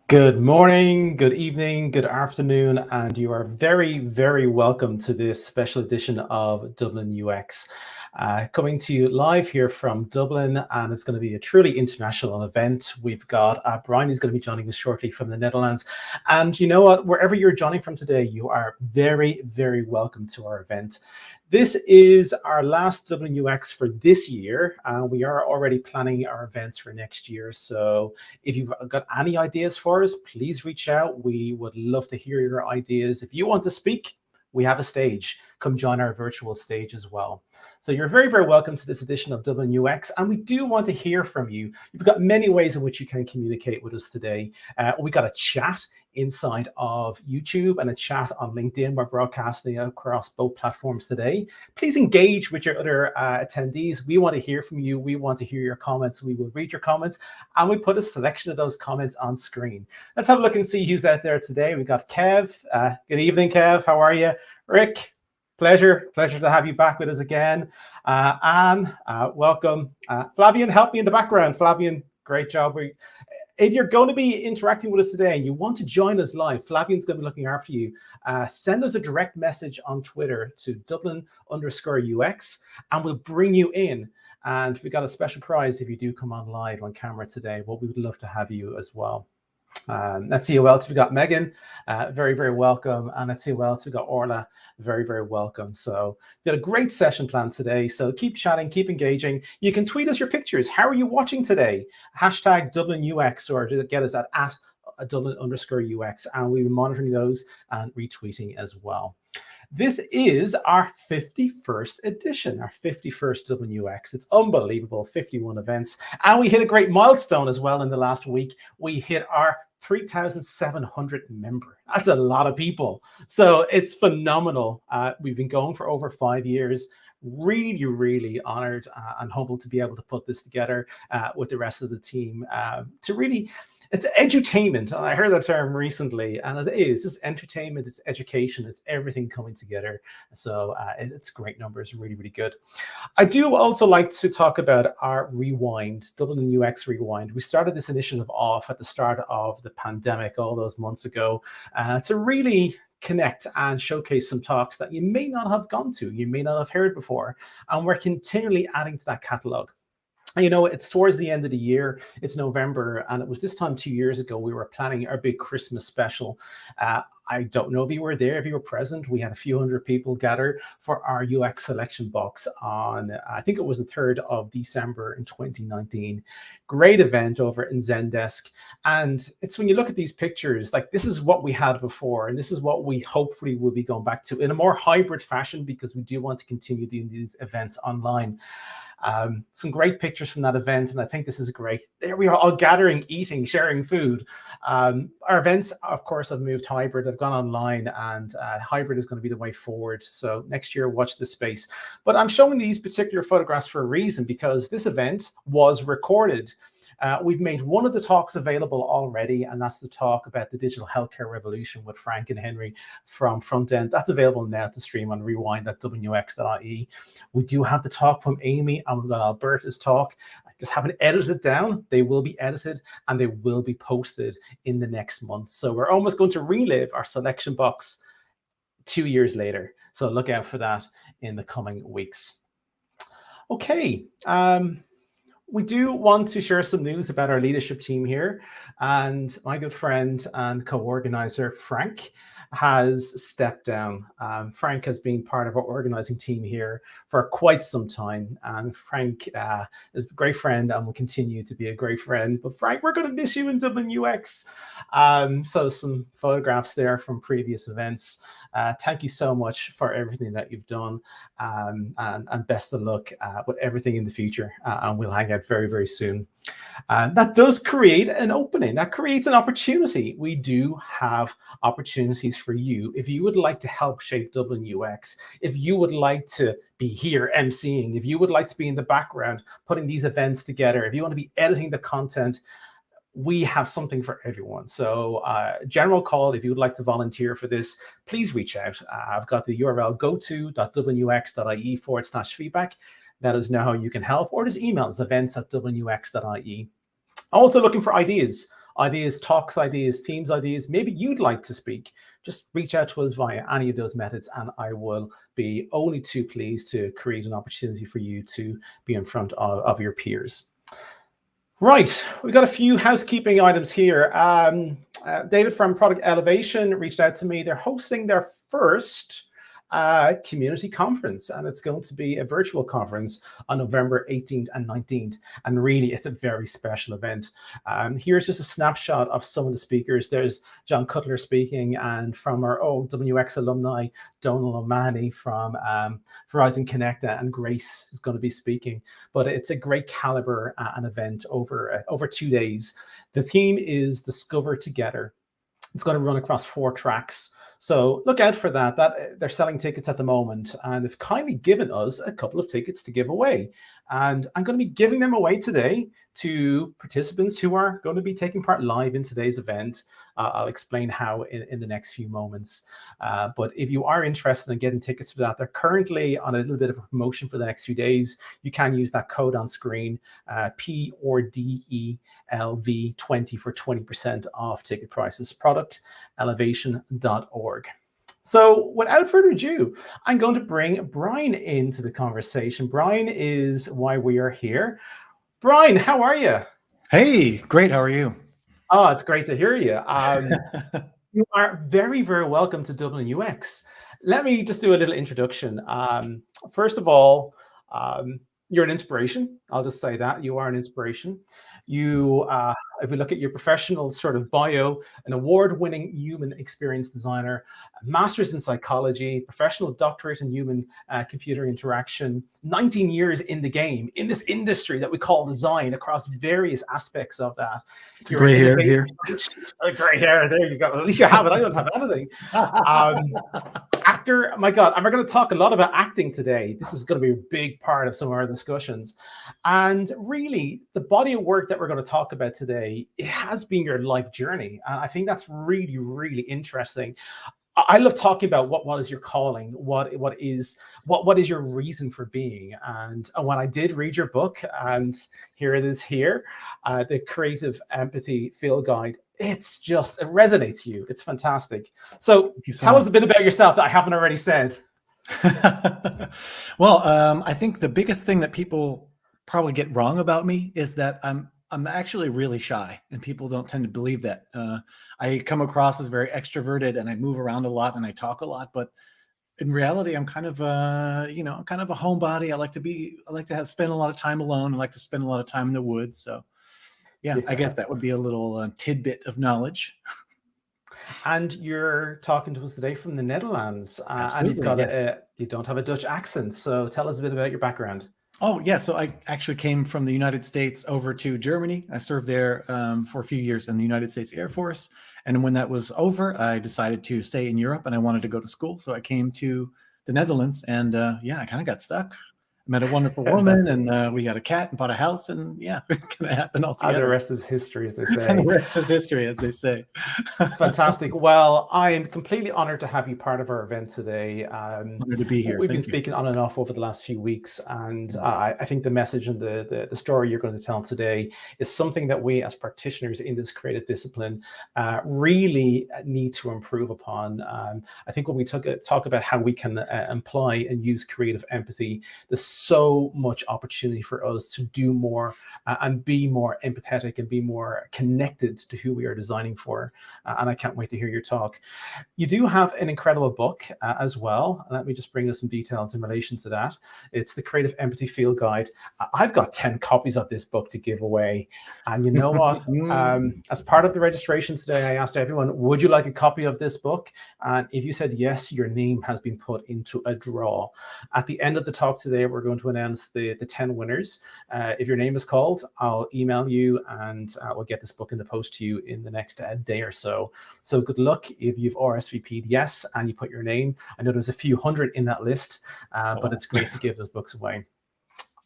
Good morning, good evening, good afternoon, and you are very, very welcome to this special edition of Dublin UX. Coming to you live here from Dublin, and it's going to be a truly international event. We've got Brian who's going to be joining us shortly from the Netherlands. And you know what? Wherever you're joining from today, you are very, very welcome to our event. This is our last Dublin UX for this year. We are already planning our events for next year. So if you've got any ideas for us, please reach out. We would love to hear your ideas. If you want to speak, we have a stage. Come join our virtual stage as well. So you're very, very welcome to this edition of Dublin UX, and we do want to hear from you. You've got many ways in which you can communicate with us today. We got a chat inside of YouTube and a chat on LinkedIn. We're broadcasting across both platforms today. Please engage with your other attendees. We want to hear from you. We want to hear your comments. We will read your comments, and we put a selection of those comments on screen. Let's have a look and see who's out there today. We got Kev. Good evening, Kev. How are you? Rick, pleasure to have you back with us again. Anne, welcome. Flavian, help me in the background. Flavian, great job. If you're going to be interacting with us today and you want to join us live, Flavian's going to be looking after you. Send us a direct message on Twitter to Dublin_UX, and we'll bring you in. And we got a special prize if you do come on live on camera today. Well, we would love to have you as well. Let's see who else we got. Megan, very, very welcome. And let's see who else we got. Orla, very, very welcome. So we got a great session planned today. So keep chatting, keep engaging. You can tweet us your pictures. How are you watching today? Hashtag Dublin UX, or get us at Dublin_UX, and we'll be monitoring those and retweeting as well. This is our 51st edition, our 51st Dublin UX. It's unbelievable, 51 events. And we hit a great milestone as well in the last week. We hit our 3,700 member. That's a lot of people. So it's phenomenal. We've been going for over 5 years. Really, really honored and humbled to be able to put this together with the rest of the team to really, it's edutainment. And I heard that term recently, and it is. It's entertainment, it's education, it's everything coming together. So it's great numbers, really, really good. I do also like to talk about our Rewind, Dublin UX Rewind. We started this initiative off at the start of the pandemic all those months ago to really connect and showcase some talks that you may not have gone to, you may not have heard before. And we're continually adding to that catalog. You know, it's towards the end of the year, it's November, and it was this time 2 years ago, we were planning our big Christmas special. I don't know if you were there, if you were present. We had a few hundred people gather for our UX selection box on, I think it was the 3rd of December in 2019. Great event over in Zendesk. And it's when you look at these pictures, like this is what we had before, and this is what we hopefully will be going back to in a more hybrid fashion, because we do want to continue doing these events online. Some great pictures from that event, and I think this is great. There we are, all gathering, eating, sharing food. Our events, of course, have moved hybrid. They've gone online, and hybrid is going to be the way forward. So next year, watch this space. But I'm showing these particular photographs for a reason, because this event was recorded. We've made one of the talks available already, and that's the talk about the digital healthcare revolution with Frank and Henry from Front End. That's available now to stream on rewind.wux.ie. We do have the talk from Amy, and we've got Alberta's talk. I just haven't edited down. They will be edited, and they will be posted in the next month. So we're almost going to relive our selection box 2 years later. So look out for that in the coming weeks. Okay. We do want to share some news about our leadership team here, and my good friend and co-organizer Frank has stepped down. Frank has been part of our organizing team here for quite some time, and Frank is a great friend and will continue to be a great friend. But Frank, we're going to miss you in Dublin UX. So some photographs there from previous events. Thank you so much for everything that you've done, and best of luck with everything in the future. And we'll hang out very, very soon. That does create an opening. That creates an opportunity. We do have opportunities for you. If you would like to help shape Dublin UX, if you would like to be here emceeing, if you would like to be in the background putting these events together, if you want to be editing the content, we have something for everyone. So general call, if you would like to volunteer for this, please reach out. I've got the URL go-to.dublinux.ie/feedback. Let us know how you can help, or just email us events@dublinux.ie. Also looking for ideas ideas, talks ideas, themes ideas, maybe you'd like to speak, just reach out to us via any of those methods, and I will be only too pleased to create an opportunity for you to be in front of your peers. Right, we've got a few housekeeping items here. David from Product Elevation reached out to me. They're hosting their first community conference, and it's going to be a virtual conference on November 18th and 19th, and really it's a very special event. Here's just a snapshot of some of the speakers. There's John Cutler speaking, and from our old WX alumni, Donal O'Mahony from Verizon Connect, and Grace is going to be speaking. But it's a great caliber an event over 2 days. The theme is Discover Together. It's going to run across 4 tracks. So look out for that. They're selling tickets at the moment, and they've kindly given us a couple of tickets to give away. And I'm going to be giving them away today to participants who are going to be taking part live in today's event. I'll explain how in the next few moments. But if you are interested in getting tickets for that, they're currently on a little bit of a promotion for the next few days. You can use that code on screen, PORDELV20 for 20% off ticket prices. Productelevation.org. So without further ado, I'm going to bring Brian into the conversation. Brian is why we are here. Brian, how are you? Hey, great. How are you? Oh, it's great to hear you. You are very, very welcome to Dublin UX. Let me just do a little introduction. First of all, you're an inspiration. I'll just say that. You are an inspiration. You, if we look at your professional sort of bio, an award-winning human experience designer, a master's in psychology, professional doctorate in human computer interaction, 19 years in the game, in this industry that we call design across various aspects of that. It's gray hair here. Gray hair, there you go. At least you have it. I don't have anything. Actor, my God, and we're going to talk a lot about acting today. This is going to be a big part of some of our discussions. And really, the body of work that we're going to talk about today, it has been your life journey. And I think that's really, really interesting. I love talking about what is your calling, what is your reason for being. And when I did read your book, and here it is here, the Creative Empathy Field Guide, it resonates you. It's fantastic. So tell us a bit about yourself that I haven't already said. Well, I think the biggest thing that people probably get wrong about me is that I'm actually really shy, and people don't tend to believe that. I come across as very extroverted, and I move around a lot, and I talk a lot. But in reality, I'm kind of I'm kind of a homebody. I like to spend a lot of time alone. I like to spend a lot of time in the woods. So, yeah. I guess that would be a little tidbit of knowledge. And you're talking to us today from the Netherlands, and you've got you don't have a Dutch accent. So tell us a bit about your background. Oh, yeah. So I actually came from the United States over to Germany. I served there for a few years in the United States Air Force. And when that was over, I decided to stay in Europe, and I wanted to go to school. So I came to the Netherlands, and I kind of got stuck. Met a wonderful woman, and we got a cat and bought a house, and it kind of happened all together. And the rest is history, as they say. And the rest is history, as they say. Fantastic. Well, I am completely honored to have you part of our event today. Honored to be here. We've been speaking on and off over the last few weeks, and I think the message and the story you're going to tell today is something that we as practitioners in this creative discipline really need to improve upon. I think when we talk about how we can apply and use creative empathy, there's so much opportunity for us to do more and be more empathetic and be more connected to who we are designing for. And I can't wait to hear your talk. You do have an incredible book as well. Let me just bring us some details in relation to that. It's the Creative Empathy Field Guide. I've got 10 copies of this book to give away. And you know what? As part of the registration today, I asked everyone, would you like a copy of this book? And if you said yes, your name has been put into a draw. At the end of the talk today, we're going to announce the 10 winners. If your name is called, I'll email you, and we'll get this book in the post to you in the next day or so. So good luck if you've RSVP'd yes and you put your name. I know there's a few hundred in that list, but it's great to give those books away.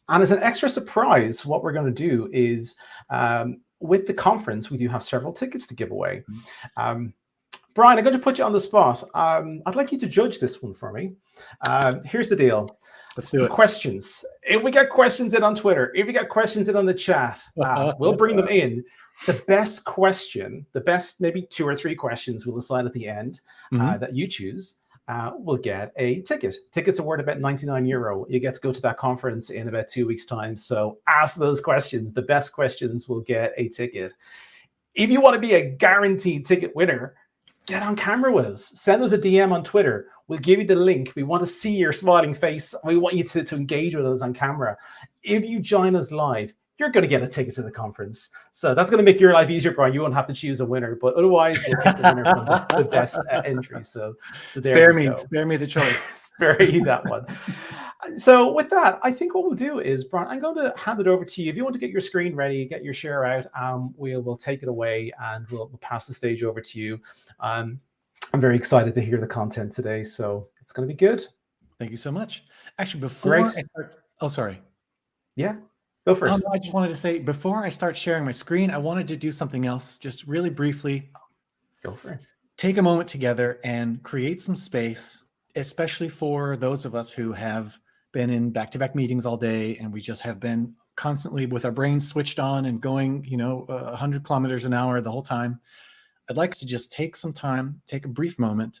And as an extra surprise, what we're going to do is with the conference, we do have several tickets to give away. Brian, I'm going to put you on the spot. I'd like you to judge this one for me. Here's the deal. Let's do it. Questions. If we get questions in on Twitter, if we get questions in on the chat, we'll bring them in. The best question, the best maybe 2 or 3 questions we'll decide at the end that you choose will get a ticket. Tickets are worth about €99. You get to go to that conference in about 2 weeks' time. So ask those questions. The best questions will get a ticket. If you want to be a guaranteed ticket winner, get on camera with us. Send us a DM on Twitter. We'll give you the link. We want to see your smiling face. We want you to engage with us on camera. If you join us live, you're going to get a ticket to the conference. So that's going to make your life easier, Brian. You won't have to choose a winner, but otherwise we'll pick the winner from the best entry. So there spare me the choice. Spare you that one. So with that, I think what we'll do is, Brian, I'm going to hand it over to you. If you want to get your screen ready, get your share out, we'll take it away and we'll pass the stage over to you. I'm very excited to hear the content today, so it's going to be good. Thank you so much. Actually, before I start, sorry. Yeah, go for it. I just wanted to say, before I start sharing my screen, I wanted to do something else, just really briefly. Go for it. Take a moment together and create some space, especially for those of us who have been in back-to-back meetings all day, and we just have been constantly with our brains switched on and going, 100 kilometers an hour the whole time. I'd like to just take some time, take a brief moment,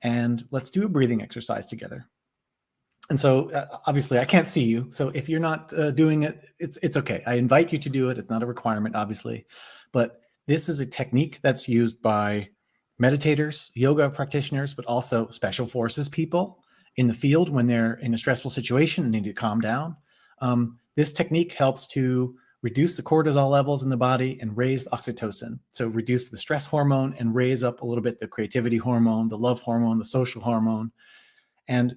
and let's do a breathing exercise together. And so obviously I can't see you. So if you're not doing it, it's okay. I invite you to do it. It's not a requirement, obviously, but this is a technique that's used by meditators, yoga practitioners, but also special forces people in the field when they're in a stressful situation and need to calm down. This technique helps to reduce the cortisol levels in the body and raise oxytocin. So reduce the stress hormone and raise up a little bit the creativity hormone, the love hormone, the social hormone. And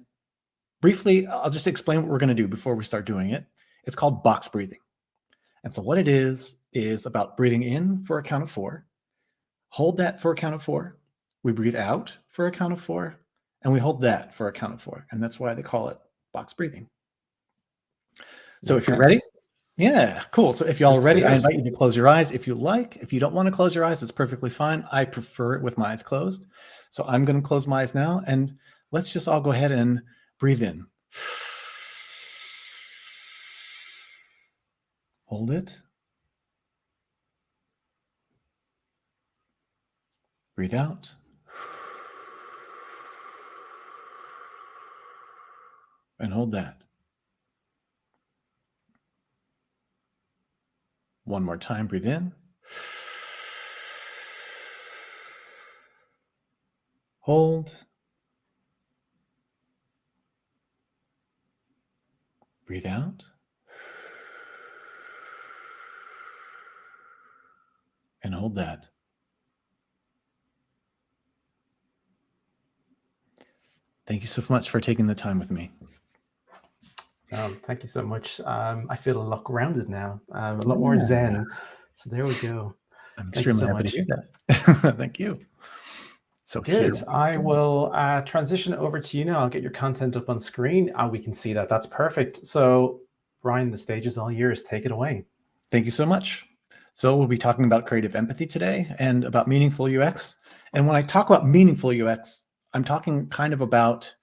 briefly, I'll just explain what we're going to do before we start doing it. It's called box breathing. And so what it is about breathing in for a count of 4. Hold that for a count of 4. We breathe out for a count of 4. And we hold that for a count of 4. And that's why they call it box breathing. So if you're ready, yeah, cool. So if y'all are ready, I invite you to close your eyes if you like. If you don't want to close your eyes, it's perfectly fine. I prefer it with my eyes closed. So I'm going to close my eyes now, and let's just all go ahead and breathe in. Hold it. Breathe out. And hold that. One more time, breathe in. Hold. Breathe out. And hold that. Thank you so much for taking the time with me. Thank you so much. I feel a lot grounded now, a lot more zen. So there we go. I'm extremely happy to hear that. Thank you. So good. I will transition over to you now. I'll get your content up on screen. We can see that. That's perfect. So, Brian, the stage is all yours. Take it away. Thank you so much. So we'll be talking about creative empathy today and about meaningful UX. And when I talk about meaningful UX, I'm talking kind of about,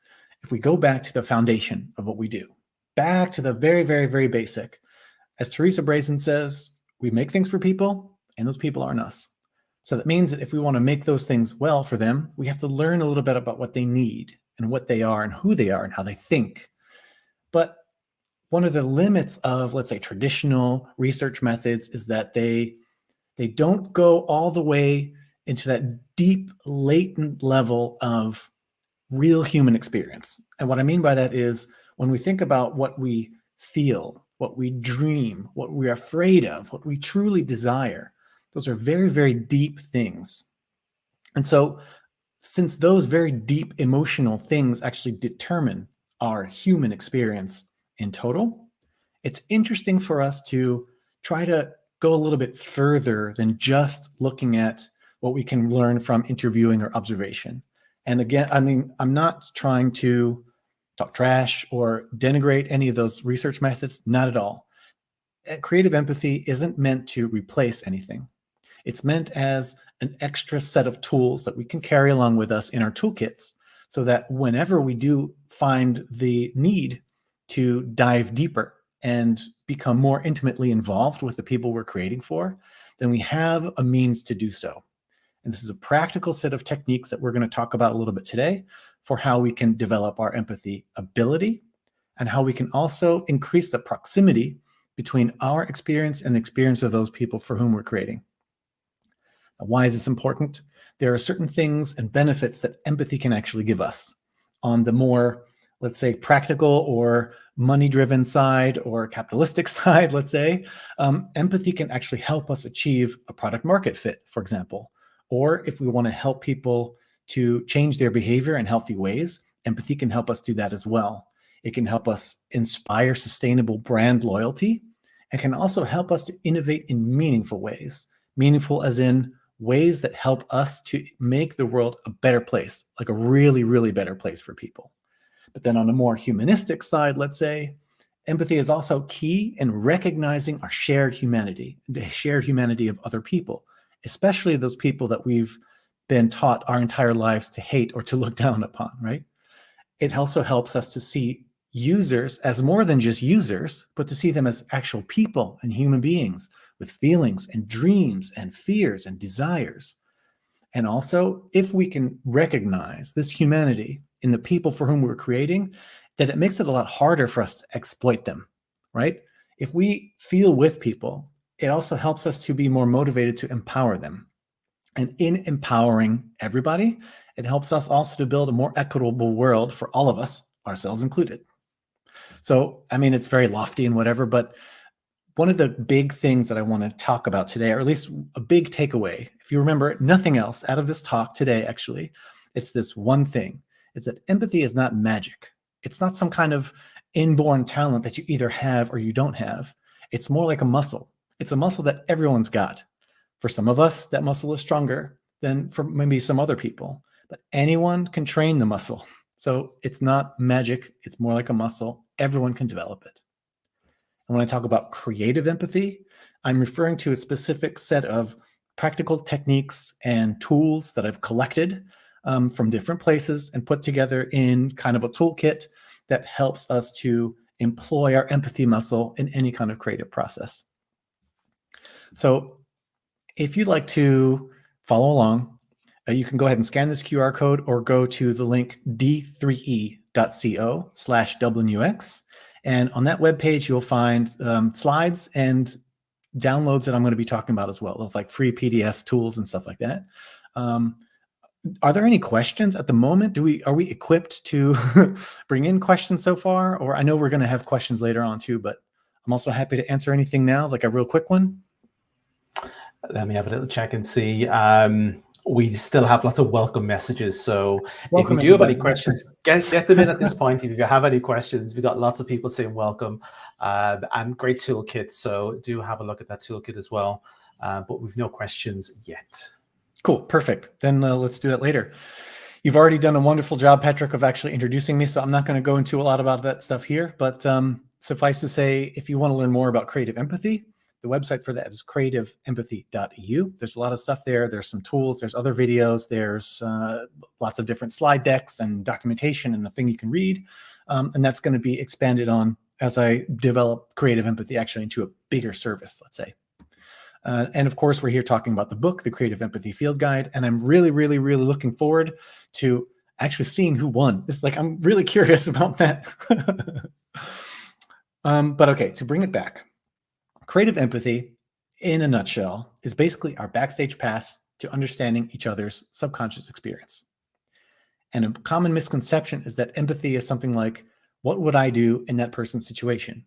if we go back to the foundation of what we do, back to the very, very, very basic. As Teresa Brazen says, we make things for people, and those people aren't us. So that means that if we want to make those things well for them, we have to learn a little bit about what they need and what they are and who they are and how they think. But one of the limits of, let's say, traditional research methods is that they don't go all the way into that deep, latent level of real human experience. And what I mean by that is, when we think about what we feel, what we dream, what we're afraid of, what we truly desire, those are very, very deep things. And so since those very deep emotional things actually determine our human experience in total, it's interesting for us to try to go a little bit further than just looking at what we can learn from interviewing or observation. And again, I mean, I'm not trying to talk trash or denigrate any of those research methods, not at all. Creative empathy isn't meant to replace anything. It's meant as an extra set of tools that we can carry along with us in our toolkits, so that whenever we do find the need to dive deeper and become more intimately involved with the people we're creating for, then we have a means to do so. And this is a practical set of techniques that we're going to talk about a little bit today for how we can develop our empathy ability and how we can also increase the proximity between our experience and the experience of those people for whom we're creating. Now, why is this important? There are certain things and benefits that empathy can actually give us. On the more, let's say, practical or money-driven side or capitalistic side, let's say, empathy can actually help us achieve a product market fit, for example. Or if we want to help people to change their behavior in healthy ways, empathy can help us do that as well. It can help us inspire sustainable brand loyalty and can also help us to innovate in meaningful ways. Meaningful as in ways that help us to make the world a better place, like a really, really better place for people. But then on a more humanistic side, let's say, empathy is also key in recognizing our shared humanity, the shared humanity of other people, especially those people that we've been taught our entire lives to hate or to look down upon, right? It also helps us to see users as more than just users, but to see them as actual people and human beings with feelings and dreams and fears and desires. And also, if we can recognize this humanity in the people for whom we're creating, then it makes it a lot harder for us to exploit them, right? If we feel with people, it also helps us to be more motivated to empower them. And in empowering everybody, it helps us also to build a more equitable world for all of us, ourselves included. So, I mean, it's very lofty and whatever, but one of the big things that I want to talk about today, or at least a big takeaway, if you remember nothing else out of this talk today, actually, it's this one thing. It's that empathy is not magic. It's not some kind of inborn talent that you either have or you don't have. It's more like a muscle. It's a muscle that everyone's got. For some of us, that muscle is stronger than for maybe some other people, but anyone can train the muscle. So it's not magic. It's more like a muscle. Everyone can develop it. And when I talk about creative empathy, I'm referring to a specific set of practical techniques and tools that I've collected from different places and put together in kind of a toolkit that helps us to employ our empathy muscle in any kind of creative process. So if you'd like to follow along, you can go ahead and scan this QR code or go to the link d3e.co/Dublin UX. And on that webpage, you'll find slides and downloads that I'm going to be talking about as well, of like free PDF tools and stuff like that. Are there any questions at the moment? Are we equipped to bring in questions so far? Or I know we're going to have questions later on too, but I'm also happy to answer anything now, like a real quick one. Let me have a little check and see. We still have lots of welcome messages. So welcome, if you do have any questions, get them in at this point. If you have any questions, we've got lots of people saying welcome and great toolkit. So do have a look at that toolkit as well. But we've no questions yet. Cool. Perfect. Then let's do that later. You've already done a wonderful job, Patrick, of actually introducing me. So I'm not going to go into a lot about that stuff here. But suffice to say, if you want to learn more about creative empathy, the website for that is creativeempathy.eu. There's a lot of stuff there. There's some tools. There's other videos. There's lots of different slide decks and documentation and a thing you can read. And that's going to be expanded on as I develop creative empathy actually into a bigger service, let's say. And of course, we're here talking about the book, The Creative Empathy Field Guide. And I'm really, really, really looking forward to actually seeing who won. It's like, I'm really curious about that. But okay, to bring it back. Creative empathy, in a nutshell, is basically our backstage pass to understanding each other's subconscious experience. And a common misconception is that empathy is something like, what would I do in that person's situation?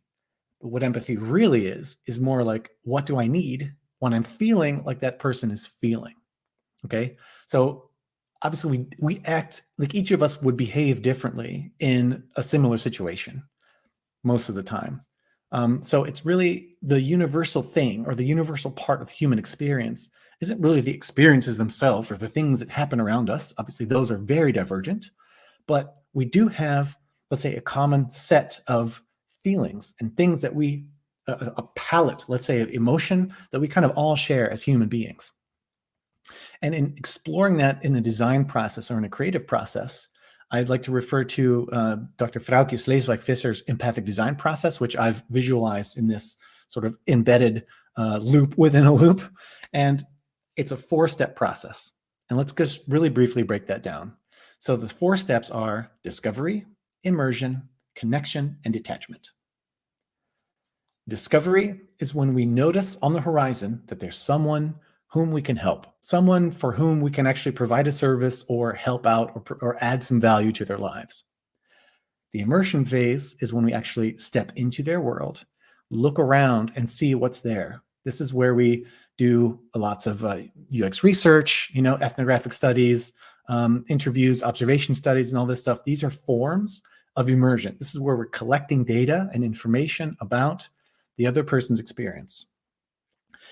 But what empathy really is more like, what do I need when I'm feeling like that person is feeling? Okay, so obviously we act like each of us would behave differently in a similar situation most of the time. So it's really the universal thing or the universal part of human experience isn't really the experiences themselves or the things that happen around us. Obviously, those are very divergent, but we do have, let's say, a common set of feelings and things that we, a palette, let's say, of emotion that we kind of all share as human beings. And in exploring that in a design process or in a creative process, I'd like to refer to Dr. Frauke Sleeswijk-Visser's empathic design process, which I've visualized in this sort of embedded loop within a loop. And it's a 4-step process. And let's just really briefly break that down. So the 4 steps are discovery, immersion, connection, and detachment. Discovery is when we notice on the horizon that there's someone whom we can help, someone for whom we can actually provide a service or help out or add some value to their lives. The immersion phase is when we actually step into their world, look around and see what's there. This is where we do lots of UX research, ethnographic studies, interviews, observation studies, and all this stuff. These are forms of immersion. This is where we're collecting data and information about the other person's experience.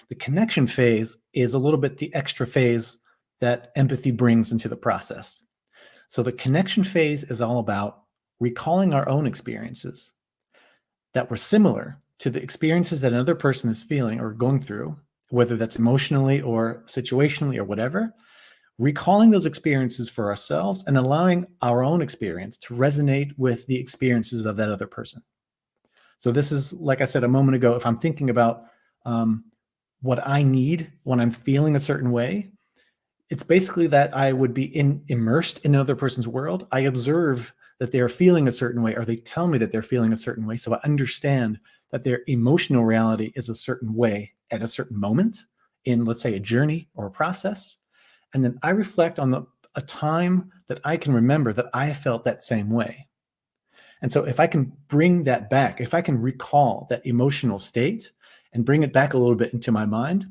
The connection phase is a little bit the extra phase that empathy brings into the process. So the connection phase is all about recalling our own experiences that were similar to the experiences that another person is feeling or going through, whether that's emotionally or situationally or whatever, recalling those experiences for ourselves and allowing our own experience to resonate with the experiences of that other person. So this is, like I said a moment ago, if I'm thinking about what I need when I'm feeling a certain way, it's basically that I would be immersed in another person's world. I observe that they are feeling a certain way, or they tell me that they're feeling a certain way. So I understand that their emotional reality is a certain way at a certain moment in, let's say, a journey or a process. And then I reflect on a time that I can remember that I felt that same way. And so if I can bring that back, if I can recall that emotional state and bring it back a little bit into my mind,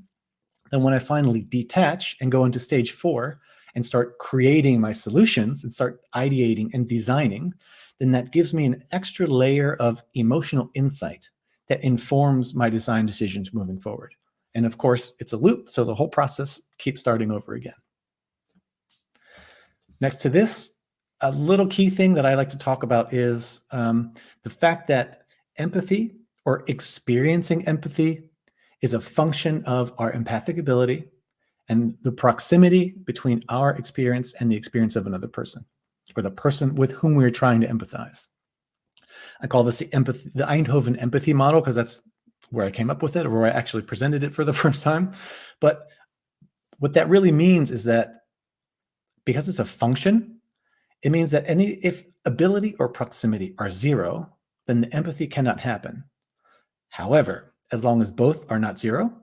then when I finally detach and go into stage 4 and start creating my solutions and start ideating and designing, then that gives me an extra layer of emotional insight that informs my design decisions moving forward. And of course, it's a loop, so the whole process keeps starting over again. Next to this, a little key thing that I like to talk about is the fact that empathy or experiencing empathy is a function of our empathic ability and the proximity between our experience and the experience of another person, or the person with whom we're trying to empathize. I call this the Eindhoven empathy model because that's where I came up with it, or where I actually presented it for the first time. But what that really means is that because it's a function, it means that if ability or proximity are 0, then the empathy cannot happen. However, as long as both are not 0,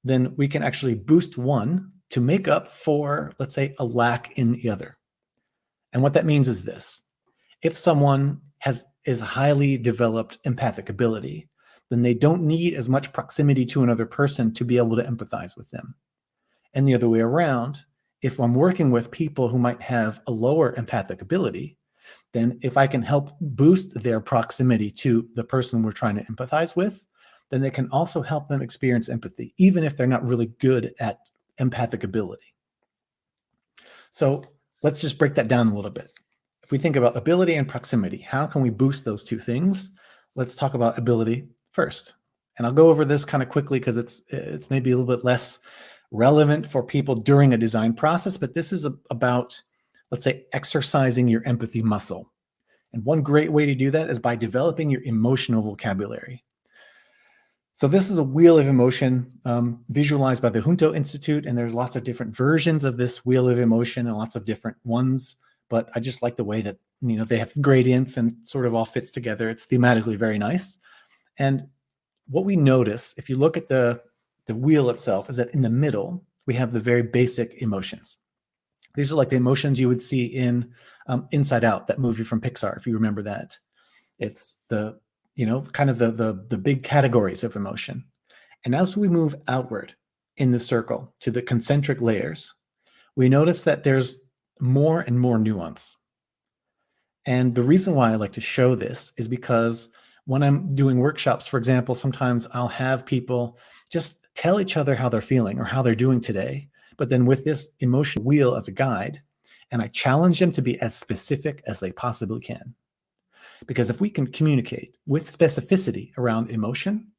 then we can actually boost one to make up for, let's say, a lack in the other. And what that means is this: if someone is highly developed empathic ability, then they don't need as much proximity to another person to be able to empathize with them. And the other way around, if I'm working with people who might have a lower empathic ability, then if I can help boost their proximity to the person we're trying to empathize with, then they can also help them experience empathy, even if they're not really good at empathic ability. So let's just break that down a little bit. If we think about ability and proximity, how can we boost those two things? Let's talk about ability first. And I'll go over this kind of quickly because it's maybe a little bit less relevant for people during a design process, but this is about, let's say, exercising your empathy muscle. And one great way to do that is by developing your emotional vocabulary. So this is a wheel of emotion visualized by the Junto Institute, and there's lots of different versions of this wheel of emotion and lots of different ones, but I just like the way that, they have gradients and sort of all fits together. It's thematically very nice. And what we notice, if you look at the wheel itself, is that in the middle, we have the very basic emotions. These are like the emotions you would see in Inside Out, that movie from Pixar, if you remember that. It's the kind of the big categories of emotion. And as we move outward in the circle to the concentric layers, we notice that there's more and more nuance. And the reason why I like to show this is because when I'm doing workshops, for example, sometimes I'll have people just tell each other how they're feeling or how they're doing today, but then with this emotion wheel as a guide, and I challenge them to be as specific as they possibly can. Because if we can communicate with specificity around emotion,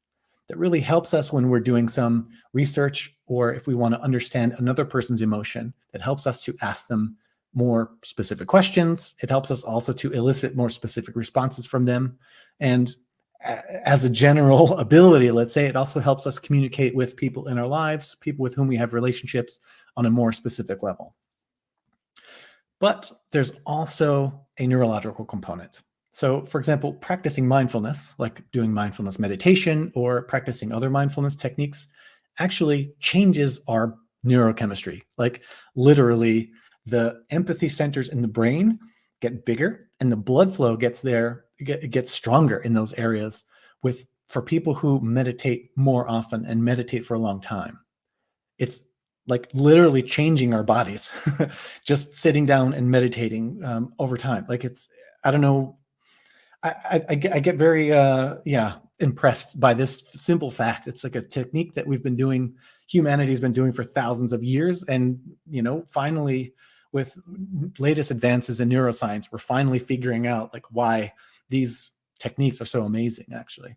that really helps us when we're doing some research, or if we want to understand another person's emotion, that helps us to ask them more specific questions. It helps us also to elicit more specific responses from them. And as a general ability, let's say, it also helps us communicate with people in our lives, people with whom we have relationships on a more specific level. But there's also a neurological component. So, for example, practicing mindfulness, like doing mindfulness meditation or practicing other mindfulness techniques, actually changes our neurochemistry. Like literally, the empathy centers in the brain get bigger and the blood flow gets stronger in those areas for people who meditate more often and meditate for a long time. It's like literally changing our bodies, just sitting down and meditating over time. Like I don't know, I get very impressed by this simple fact. It's like a technique that humanity's been doing for thousands of years. And, finally, with latest advances in neuroscience, we're finally figuring out like why these techniques are so amazing, actually.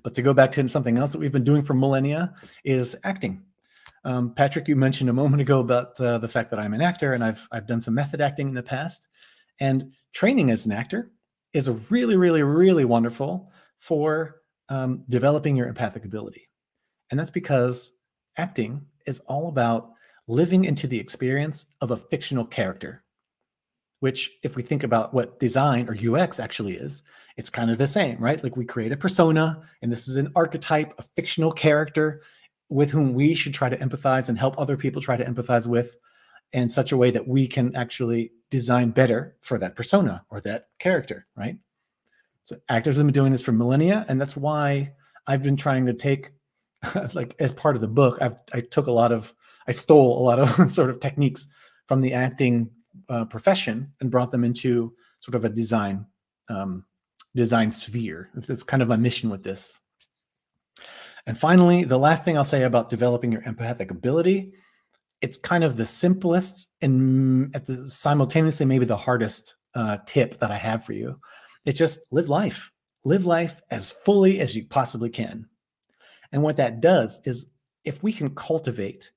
But to go back to something else that we've been doing for millennia is acting. Patrick, you mentioned a moment ago about the fact that I'm an actor, and I've done some method acting in the past. And training as an actor is a really, really, really wonderful for developing your empathic ability. And that's because acting is all about living into the experience of a fictional character, which if we think about what design or UX actually is, it's kind of the same, right? Like we create a persona, and this is an archetype, a fictional character with whom we should try to empathize and help other people try to empathize with in such a way that we can actually design better for that persona or that character, right? So actors have been doing this for millennia, and that's why I've been trying to take, like as part of the book, I stole a lot of sort of techniques from the acting profession and brought them into sort of a design sphere. That's kind of my mission with this. And finally, the last thing I'll say about developing your empathic ability, it's kind of the simplest and simultaneously maybe the hardest tip that I have for you. It's just live life. Live life as fully as you possibly can. And what that does is if we can cultivate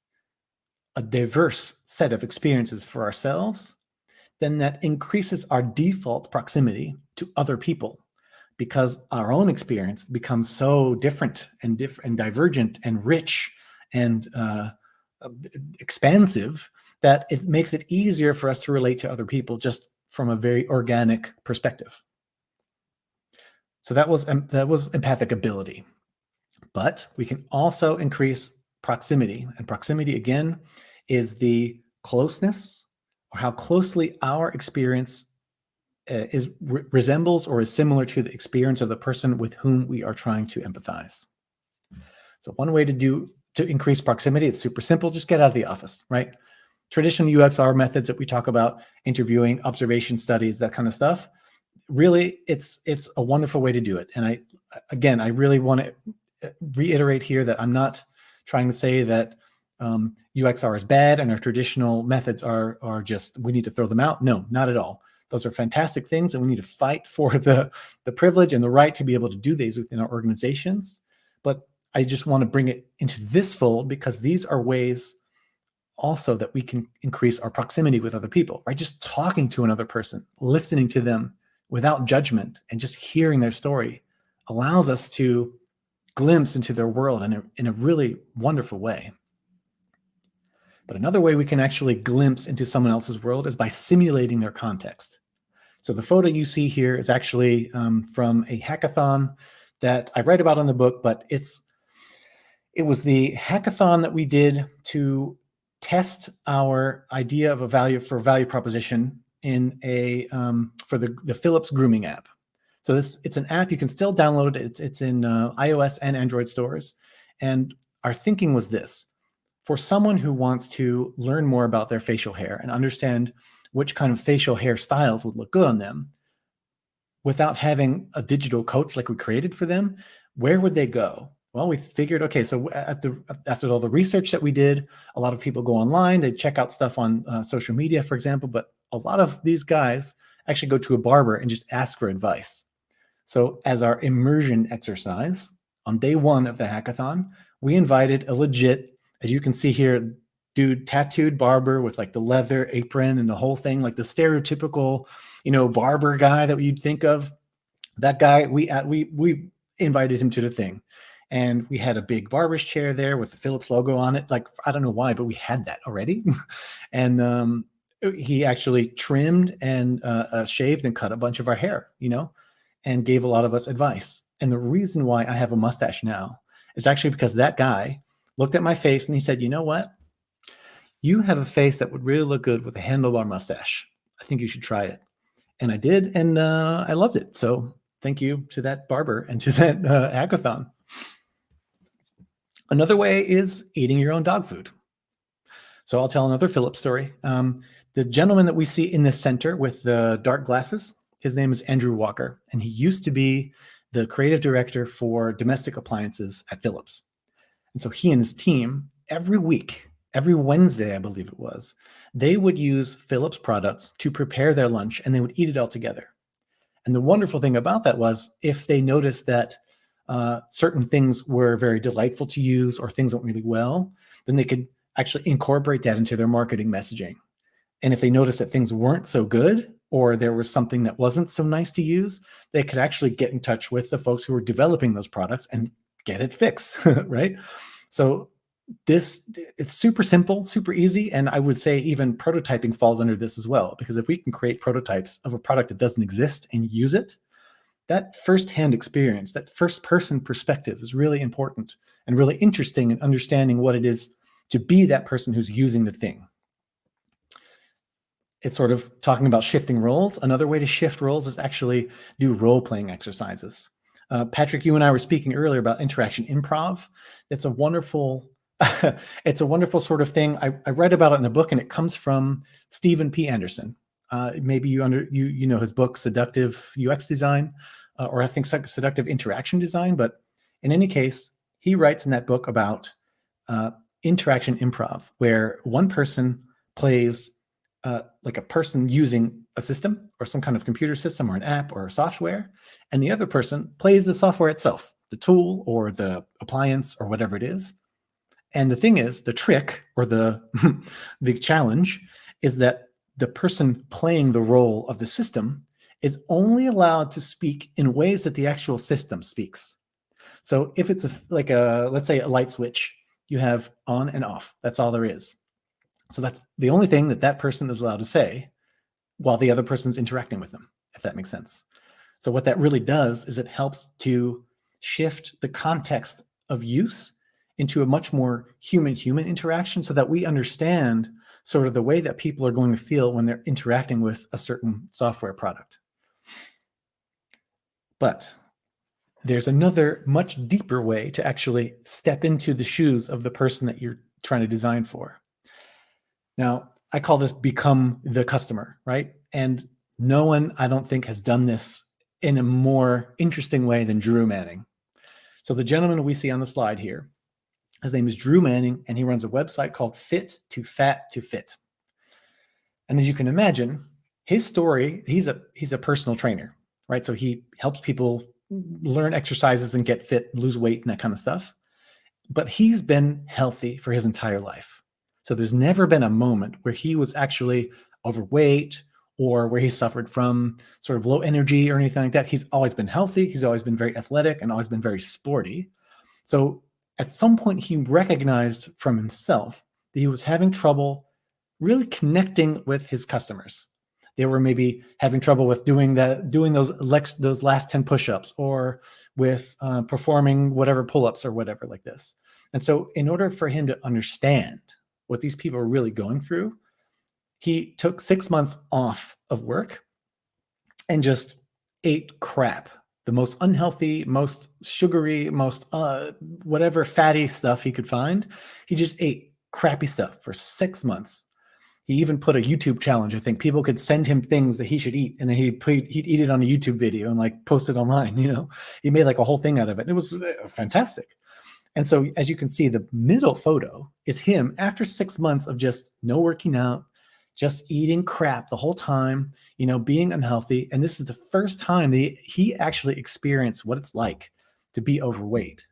a diverse set of experiences for ourselves, then that increases our default proximity to other people, because our own experience becomes so different and divergent and rich and expansive that it makes it easier for us to relate to other people just from a very organic perspective. So that was empathic ability. But we can also increase proximity. And proximity, again, is the closeness or how closely our experience resembles or is similar to the experience of the person with whom we are trying to empathize. So one way to increase proximity, it's super simple. Just get out of the office, right? Traditional UXR methods that we talk about, interviewing, observation studies, that kind of stuff. Really, it's a wonderful way to do it. And I really want to reiterate here that I'm not trying to say that UXR is bad and our traditional methods are just, we need to throw them out. No, not at all. Those are fantastic things, and we need to fight for the privilege and the right to be able to do these within our organizations. But I just want to bring it into this fold because these are ways also that we can increase our proximity with other people, right? Just talking to another person, listening to them without judgment, and just hearing their story allows us to glimpse into their world in a really wonderful way. But another way we can actually glimpse into someone else's world is by simulating their context. So the photo you see here is actually from a hackathon that I write about in the book, but it was the hackathon that we did to test our idea of a value proposition in for the Philips grooming app. So it's an app, you can still download it. It's in iOS and Android stores. And our thinking was this: for someone who wants to learn more about their facial hair and understand which kind of facial hair styles would look good on them without having a digital coach like we created for them, where would they go? Well, we figured, okay, so after all the research that we did, a lot of people go online, they check out stuff on social media, for example, but a lot of these guys actually go to a barber and just ask for advice. So as our immersion exercise on day one of the hackathon, we invited a legit, as you can see here, dude, tattooed barber with like the leather apron and the whole thing, like the stereotypical, barber guy that you'd think of. That guy, we invited him to the thing, and we had a big barber's chair there with the Philips logo on it. Like, I don't know why, but we had that already. And he actually trimmed and shaved and cut a bunch of our hair, and gave a lot of us advice. And the reason why I have a mustache now is actually because that guy looked at my face and he said, "You know what? You have a face that would really look good with a handlebar mustache. I think you should try it." And I did, and I loved it. So thank you to that barber and to that hackathon. Another way is eating your own dog food. So I'll tell another Philip story. The gentleman that we see in the center with the dark glasses, his name is Andrew Walker, and he used to be the creative director for domestic appliances at Philips. And so he and his team, every week, every Wednesday, I believe it was, they would use Philips products to prepare their lunch, and they would eat it all together. And the wonderful thing about that was, if they noticed that certain things were very delightful to use or things went really well, then they could actually incorporate that into their marketing messaging. And if they noticed that things weren't so good, or there was something that wasn't so nice to use, they could actually get in touch with the folks who were developing those products and get it fixed, right? So it's super simple, super easy. And I would say even prototyping falls under this as well, because if we can create prototypes of a product that doesn't exist and use it, that firsthand experience, that first person perspective is really important and really interesting in understanding what it is to be that person who's using the thing. It's sort of talking about shifting roles. Another way to shift roles is actually do role-playing exercises. Patrick, you and I were speaking earlier about interaction improv. It's a wonderful sort of thing. I read about it in a book, and it comes from Stephen P. Anderson. Maybe you know his book, Seductive UX Design, or I think Seductive Interaction Design. But in any case, he writes in that book about interaction improv, where one person plays like a person using a system or some kind of computer system or an app or software, and the other person plays the software itself, the tool or the appliance or whatever it is. And the thing is, the trick or the challenge is that the person playing the role of the system is only allowed to speak in ways that the actual system speaks. So if it's let's say a light switch, you have on and off. That's all there is. So that's the only thing that person is allowed to say while the other person's interacting with them, if that makes sense. So what that really does is it helps to shift the context of use into a much more human-human interaction, so that we understand sort of the way that people are going to feel when they're interacting with a certain software product. But there's another much deeper way to actually step into the shoes of the person that you're trying to design for. Now, I call this become the customer, right? And no one, I don't think, has done this in a more interesting way than Drew Manning. So the gentleman we see on the slide here, his name is Drew Manning, and he runs a website called Fit to Fat to Fit. And as you can imagine, his story, he's a personal trainer, right? So he helps people learn exercises and get fit, lose weight, and that kind of stuff. But he's been healthy for his entire life. So there's never been a moment where he was actually overweight or where he suffered from sort of low energy or anything like that. He's always been healthy. He's always been very athletic and always been very sporty. So at some point, he recognized from himself that he was having trouble really connecting with his customers. They were maybe having trouble with doing those last 10 push-ups, or with performing whatever pull-ups or whatever like this. And so in order for him to understand what these people are really going through, he took 6 months off of work and just ate crap. The most unhealthy, most sugary, most whatever fatty stuff he could find. He just ate crappy stuff for 6 months. He even put a YouTube challenge. I think people could send him things that he should eat, and then he'd eat it on a YouTube video and like post it online. He made like a whole thing out of it. It was fantastic. And so, as you can see, the middle photo is him after 6 months of just no working out, just eating crap the whole time, being unhealthy. And this is the first time he actually experienced what it's like to be overweight.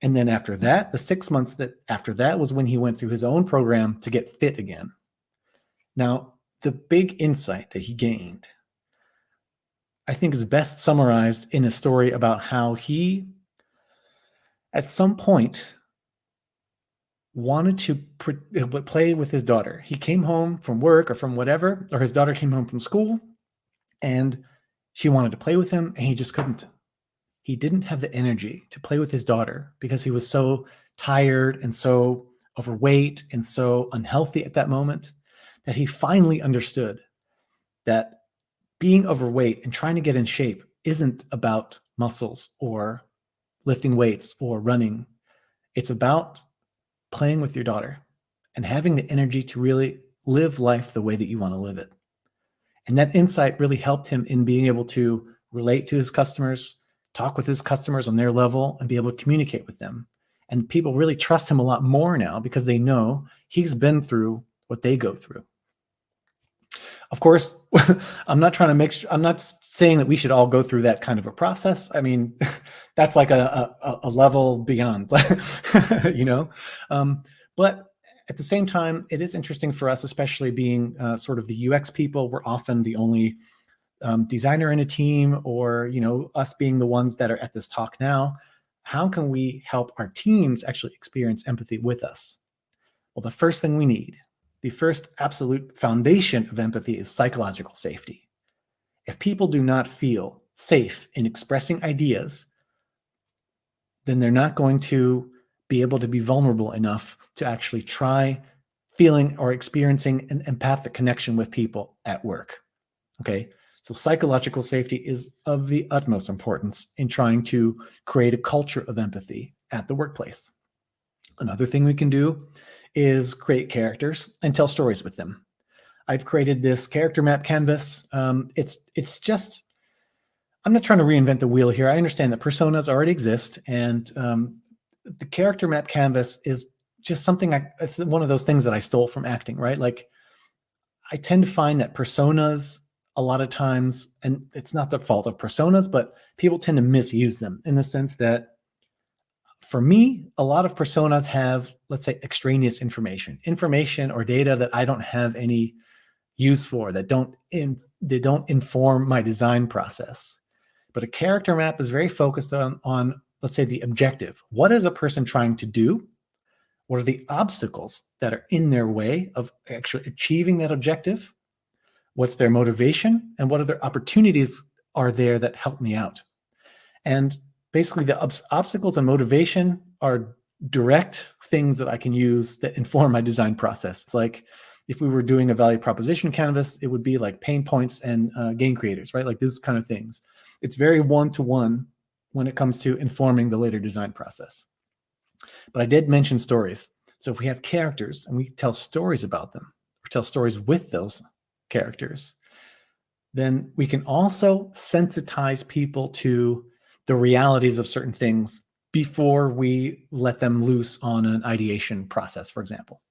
And then after that, the 6 months that after that was when he went through his own program to get fit again. Now, the big insight that he gained, I think, is best summarized in a story about how he, at some point, wanted to play with his daughter. He came home from work or from whatever, or his daughter came home from school, and she wanted to play with him, and he just couldn't. He didn't have the energy to play with his daughter because he was so tired and so overweight and so unhealthy at that moment that he finally understood that being overweight and trying to get in shape isn't about muscles or lifting weights or running. It's about playing with your daughter and having the energy to really live life the way that you want to live it. And that insight really helped him in being able to relate to his customers, talk with his customers on their level, and be able to communicate with them. And people really trust him a lot more now because they know he's been through what they go through. Of course, I'm not saying that we should all go through that kind of a process. I mean, that's like a level beyond, you know? But at the same time, it is interesting for us, especially being sort of the UX people. We're often the only designer in a team, or, you know, us being the ones that are at this talk now. How can we help our teams actually experience empathy with us? Well, the first thing we need, the first absolute foundation of empathy, is psychological safety. If people do not feel safe in expressing ideas, then they're not going to be able to be vulnerable enough to actually try feeling or experiencing an empathic connection with people at work. Okay, so psychological safety is of the utmost importance in trying to create a culture of empathy at the workplace. Another thing we can do is create characters and tell stories with them. I've created this character map canvas. It's just, I'm not trying to reinvent the wheel here. I understand that personas already exist, and the character map canvas is just something, it's one of those things that I stole from acting, right? Like, I tend to find that personas a lot of times, and it's not the fault of personas, but people tend to misuse them in the sense that, for me, a lot of personas have, let's say, extraneous information or data that I don't have any use for, that they don't inform my design process. But a character map is very focused on, let's say, the objective. What is a person trying to do? What are the obstacles that are in their way of actually achieving that objective? What's their motivation? And what other opportunities are there that help me out? And basically, the obstacles and motivation are direct things that I can use that inform my design process. It's like, if we were doing a value proposition canvas, it would be like pain points and gain creators, right? Like those kind of things. It's very one-to-one when it comes to informing the later design process. But I did mention stories. So if we have characters and we tell stories about them, or tell stories with those characters, then we can also sensitize people to the realities of certain things before we let them loose on an ideation process, for example.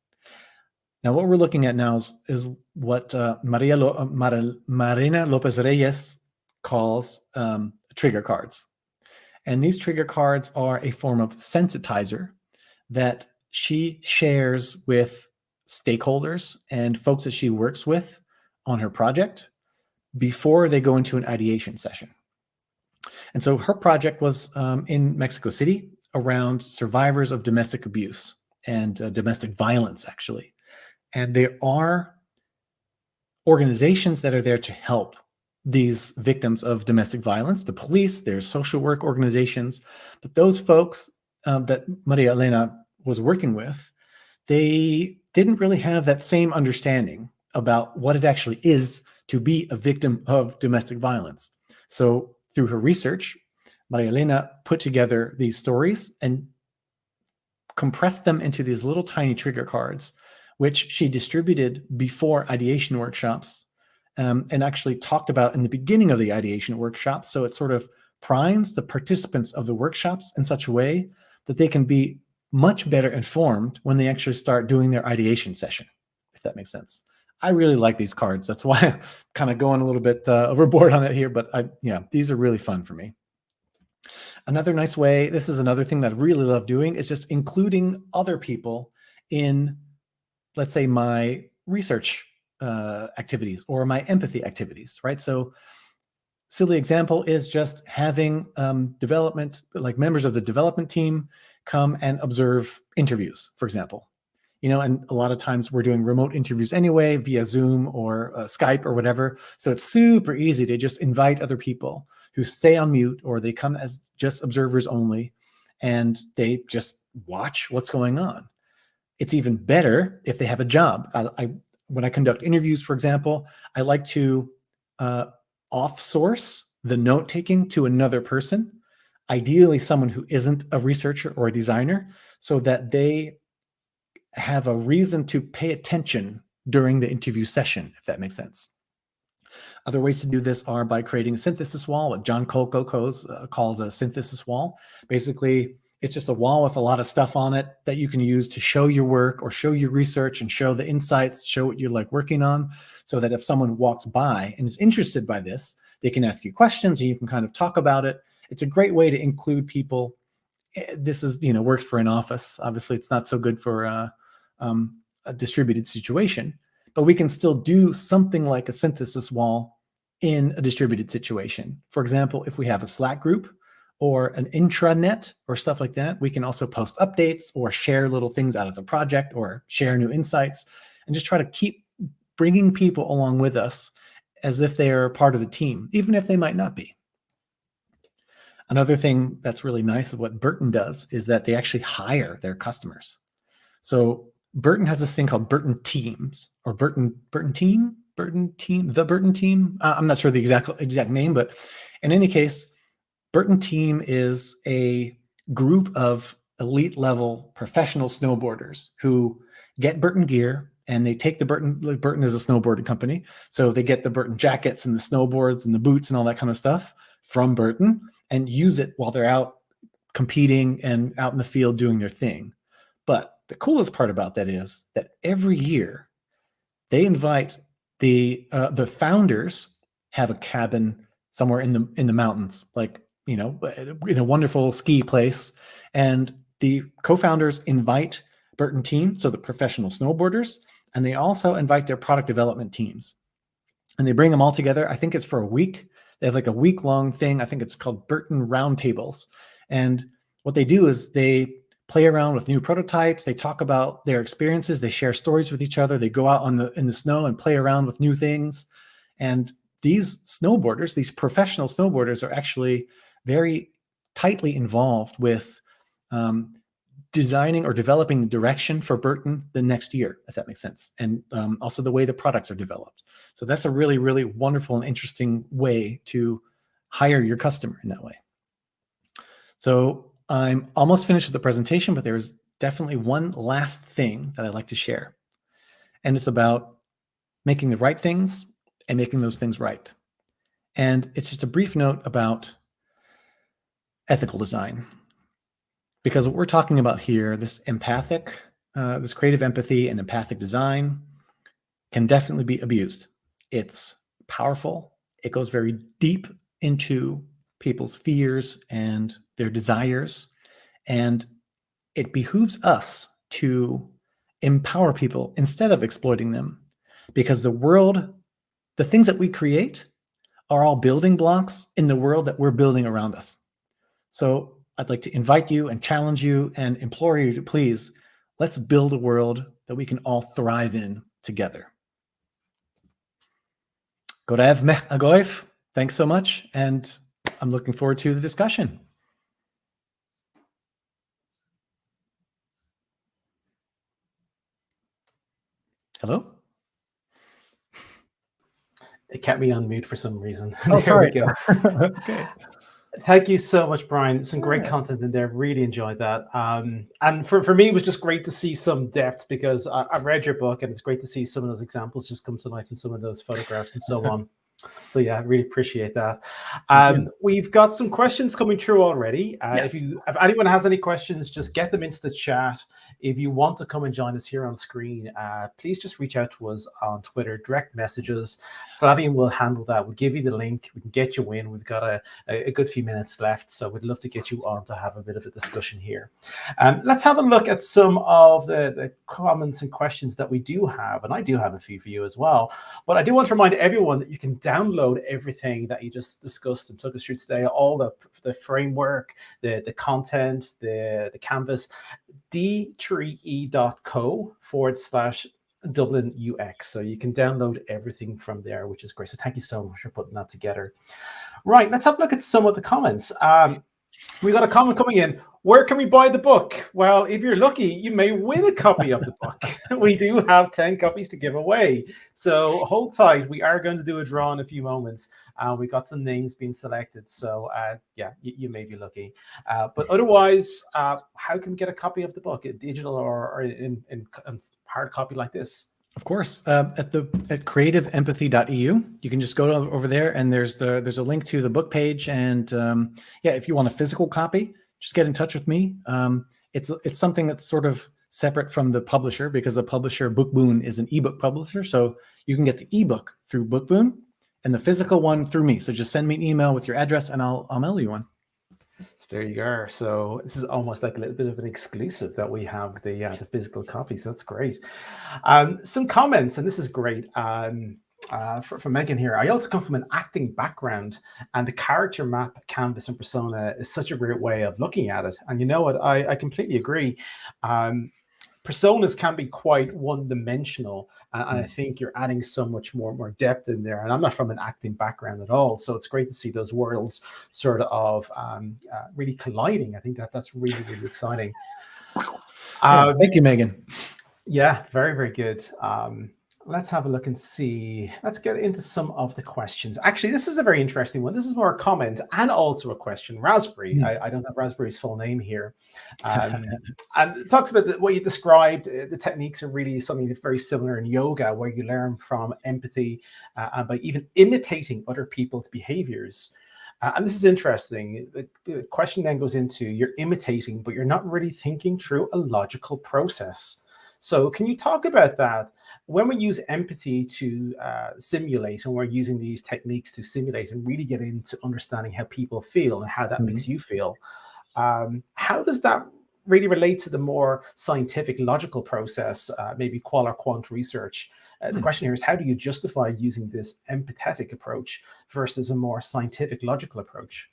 Now, what we're looking at now is what Marina Lopez Reyes calls trigger cards. And these trigger cards are a form of sensitizer that she shares with stakeholders and folks that she works with on her project before they go into an ideation session. And so her project was in Mexico City around survivors of domestic abuse and domestic violence, actually. And there are organizations that are there to help these victims of domestic violence, the police, there's social work organizations. But those folks that Maria Elena was working with, they didn't really have that same understanding about what it actually is to be a victim of domestic violence. So through her research, Maria Elena put together these stories and compressed them into these little tiny trigger cards, which she distributed before ideation workshops, and actually talked about in the beginning of the ideation workshop. So it sort of primes the participants of the workshops in such a way that they can be much better informed when they actually start doing their ideation session, if that makes sense. I really like these cards. That's why I'm kind of going a little bit overboard on it here, but these are really fun for me. Another nice way, this is another thing that I really love doing, is just including other people in, let's say, my research activities or my empathy activities, right? So silly example is just having development, like members of the development team come and observe interviews, for example. And a lot of times we're doing remote interviews anyway via Zoom or Skype or whatever. So it's super easy to just invite other people who stay on mute, or they come as just observers only, and they just watch what's going on. It's even better if they have a job. When I conduct interviews, for example, I like to off-source the note-taking to another person, ideally someone who isn't a researcher or a designer, so that they have a reason to pay attention during the interview session, if that makes sense. Other ways to do this are by creating a synthesis wall, what John Kolko calls a synthesis wall. Basically, it's just a wall with a lot of stuff on it that you can use to show your work or show your research and show the insights, show what you're like working on, so that if someone walks by and is interested by this, they can ask you questions and you can kind of talk about it. It's a great way to include people. This is, works for an office. Obviously, it's not so good for a distributed situation, but we can still do something like a synthesis wall in a distributed situation. For example, if we have a Slack group or an intranet or stuff like that, we can also post updates or share little things out of the project or share new insights, and just try to keep bringing people along with us as if they are part of the team, even if they might not be. Another thing that's really nice of what Burton does is that they actually hire their customers. So Burton has this thing called Burton Teams, or the Burton Team. I'm not sure the exact name, but in any case, Burton Team is a group of elite level professional snowboarders who get Burton gear, and they take Burton is a snowboarding company, so they get the Burton jackets and the snowboards and the boots and all that kind of stuff from Burton and use it while they're out competing and out in the field doing their thing. But the coolest part about that is that every year they invite the founders, have a cabin somewhere in the mountains, like, in a wonderful ski place, and the co-founders invite Burton Team, so the professional snowboarders, and they also invite their product development teams, and they bring them all together. I think it's for a week. They have like a week-long thing. I think it's called Burton Roundtables, and what they do is they play around with new prototypes. They talk about their experiences. They share stories with each other. They go out in the snow and play around with new things. And these snowboarders, these professional snowboarders, are actually very tightly involved with designing or developing the direction for Burton the next year, if that makes sense. And also the way the products are developed. So that's a really, really wonderful and interesting way to hire your customer in that way. So I'm almost finished with the presentation, but there's definitely one last thing that I'd like to share. And it's about making the right things and making those things right. And it's just a brief note about ethical design. Because what we're talking about here, this creative empathy and empathic design, can definitely be abused. It's powerful. It goes very deep into people's fears and their desires. And it behooves us to empower people instead of exploiting them, because the things that we create are all building blocks in the world that we're building around us. So I'd like to invite you and challenge you and implore you to please, let's build a world that we can all thrive in together. Go to Ev Mech Agoif. Thanks so much. And I'm looking forward to the discussion. Hello? It kept me on mute for some reason. Oh, sorry. There we go. Okay. Thank you so much, Brian. Some great content in there. Really enjoyed that. And for me, it was just great to see some depth, because I've read your book, and it's great to see some of those examples just come to life in some of those photographs and so on. So yeah, I really appreciate that. Thank you. We've got some questions coming through already. Yes. If anyone has any questions, just get them into the chat. If you want to come and join us here on screen, please just reach out to us on Twitter, direct messages. Flavian will handle that. We'll give you the link. We can get you in. We've got a good few minutes left, so we'd love to get you on to have a bit of a discussion here. Let's have a look at some of the comments and questions that we do have, and I do have a few for you as well. But I do want to remind everyone that you can download everything that you just discussed and took us through today, all the framework, the content, the canvas, d3e.co/Dublin UX. So you can download everything from there, which is great. So thank you so much for putting that together. Right, let's have a look at some of the comments. We got a comment coming in. Where can we buy the book? Well, if you're lucky, you may win a copy of the book. We do have 10 copies to give away. So hold tight. We are going to do a draw in a few moments. We got some names being selected. So yeah, you may be lucky. But otherwise, how can we get a copy of the book, digital or in hard copy like this? Of course, at creativeempathy.eu, you can just go over there, and there's a link to the book page. And yeah, if you want a physical copy, just get in touch with me. It's something that's sort of separate from the publisher, because the publisher Bookboon is an ebook publisher. So you can get the ebook through Bookboon and the physical one through me. So just send me an email with your address, and I'll mail you one. So there you are. So this is almost like a little bit of an exclusive that we have the physical copy. So that's great. Some comments, and this is great. From Megan here. I also come from an acting background, and the character map, canvas, and persona is such a great way of looking at it. And you know what? I completely agree. Personas can be quite one-dimensional, and I think you're adding so much more depth in there. And I'm not from an acting background at all, so it's great to see those worlds sort of really colliding. I think that's really exciting. Thank you, Megan. Yeah, very good. Let's have a look and see. Let's get into some of the questions. Actually, this is a very interesting one. This is more a comment and also a question. Raspberry, I don't have Raspberry's full name here. And it talks about what you described. The techniques are really something that's very similar in yoga, where you learn from empathy and by even imitating other people's behaviors. And this is interesting. The question then goes into you're imitating, but you're not really thinking through a logical process. So can you talk about that? When we use empathy to simulate, and we're using these techniques to simulate and really get into understanding how people feel and how that makes you feel, how does that really relate to the more scientific, logical process, maybe qual or quant research? The question here is, how do you justify using this empathetic approach versus a more scientific, logical approach?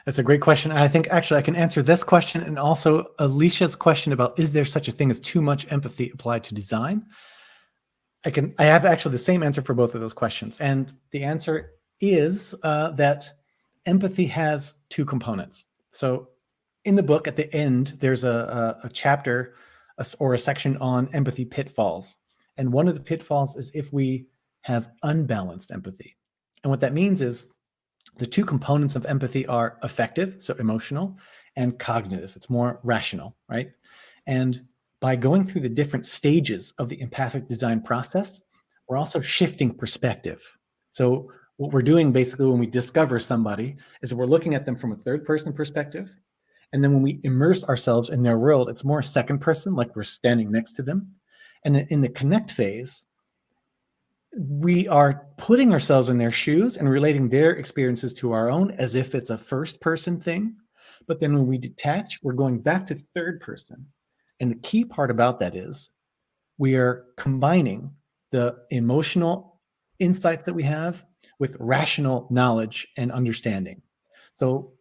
That's a great question. I think actually I can answer this question and also Alicia's question about, is there such a thing as too much empathy applied to design? I have actually the same answer for both of those questions. And the answer is that empathy has two components. So in the book at the end, there's a chapter or a section on empathy pitfalls. And one of the pitfalls is if we have unbalanced empathy. And what that means is the two components of empathy are affective, so emotional, and cognitive. It's more rational, right? And by going through the different stages of the empathic design process, we're also shifting perspective. So what we're doing basically when we discover somebody is we're looking at them from a third person perspective. And then when we immerse ourselves in their world, it's more second person, like we're standing next to them. And in the connect phase, we are putting ourselves in their shoes and relating their experiences to our own as if it's a first person thing. But then when we detach, we're going back to third person. And the key part about that is we are combining the emotional insights that we have with rational knowledge and understanding. So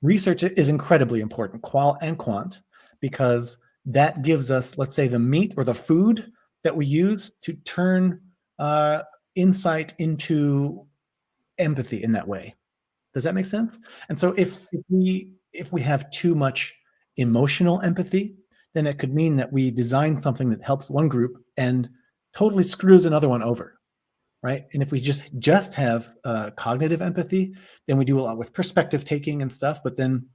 research is incredibly important, qual and quant, because that gives us, let's say, the meat or the food that we use to turn insight into empathy in that way. Does that make sense? And so if we have too much emotional empathy, then it could mean that we design something that helps one group and totally screws another one over, right? And if we just have cognitive empathy, then we do a lot with perspective taking and stuff, but then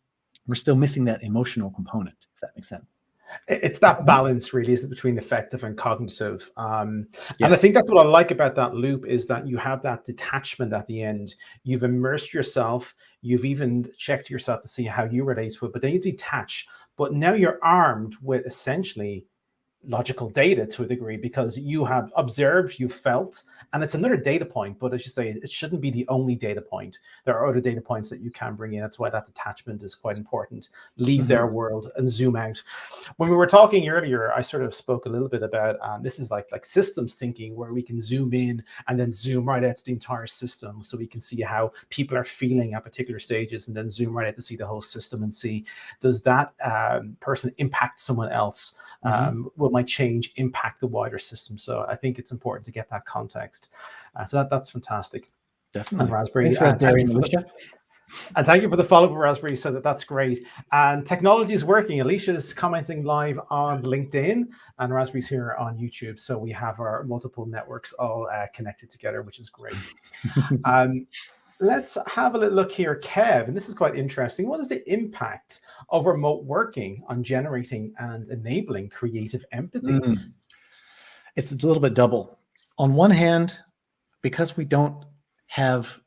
we're still missing that emotional component, if that makes sense. It's that balance really, isn't it, between effective and cognitive. And I Yes. think that's what I like about that loop, is that you have that detachment at the end. You've immersed yourself. You've even checked yourself to see how you relate to it, but then you detach. But now you're armed with essentially logical data to a degree, because you have observed, you felt, and it's another data point. But as you say, it shouldn't be the only data point. There are other data points that you can bring in. That's why that detachment is quite important. Leave their world and zoom out. When we were talking earlier, I sort of spoke a little bit about this is like systems thinking, where we can zoom in and then zoom right out to the entire system, so we can see how people are feeling at particular stages, and then zoom right out to see the whole system and see, does that person impact someone else? Will my change impact the wider system? So I think it's important to get that context. So that's fantastic. Definitely. And Raspberry, Thanks, Raspberry and Alicia. and thank you for the follow-up, Raspberry. So that's great. And technology is working. Alicia's commenting live on LinkedIn, and Raspberry's here on YouTube. So we have our multiple networks all connected together, which is great. Let's have a little look here, Kev, and this is quite interesting. What is the impact of remote working on generating and enabling creative empathy? It's a little bit double. On one hand, because we don't have,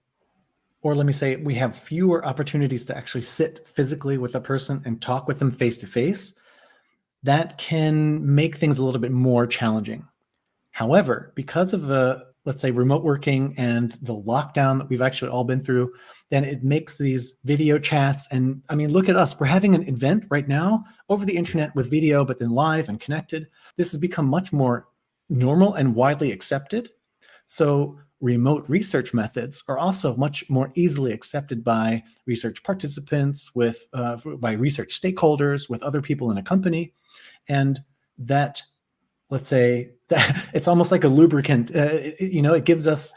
or let me say, we have fewer opportunities to actually sit physically with a person and talk with them face to face, that can make things a little bit more challenging. However, because of the, let's say, remote working and the lockdown that we've actually all been through, then it makes these video chats. And I mean, look at us. We're having an event right now over the internet with video, but then live and connected. This has become much more normal and widely accepted. So remote research methods are also much more easily accepted by research participants, by research stakeholders, with other people in a company. And that, let's say, that it's almost like a lubricant. It gives us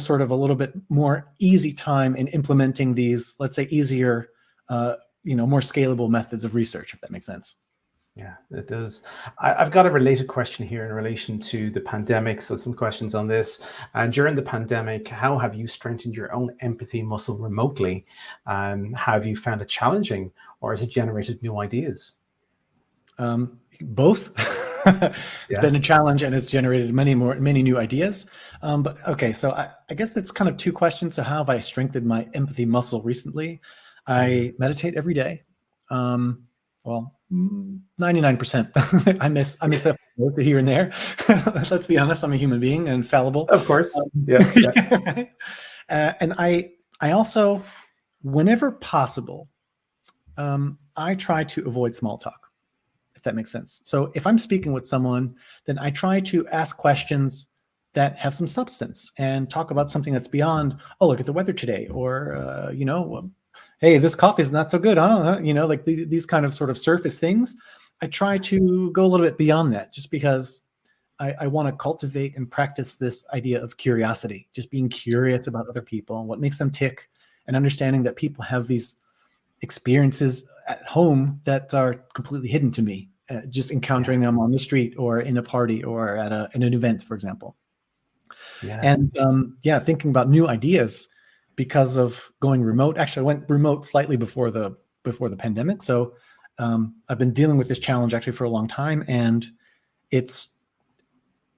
sort of a little bit more easy time in implementing these, let's say, easier, more scalable methods of research, if that makes sense. Yeah, it does. I've got a related question here in relation to the pandemic. So some questions on this. During the pandemic, how have you strengthened your own empathy muscle remotely? Have you found it challenging, or has it generated new ideas? Both. It's been a challenge, and it's generated many new ideas. But okay, so I guess it's kind of two questions. So how have I strengthened my empathy muscle recently? I meditate every day. Well, 99%. I miss a here and there. Let's be honest, I'm a human being and fallible. Of course. Right? And I also, whenever possible, I try to avoid small talk, if that makes sense. So if I'm speaking with someone, then I try to ask questions that have some substance and talk about something that's beyond, oh, look at the weather today, or, hey, this coffee is not so good, huh? Like these kind of sort of surface things. I try to go a little bit beyond that, just because I want to cultivate and practice this idea of curiosity, just being curious about other people and what makes them tick, and understanding that people have these experiences at home that are completely hidden to me, just encountering them on the street or in a party or at an event, for example. And thinking about new ideas because of going remote. Actually, I went remote slightly before the pandemic. So I've been dealing with this challenge actually for a long time, and it's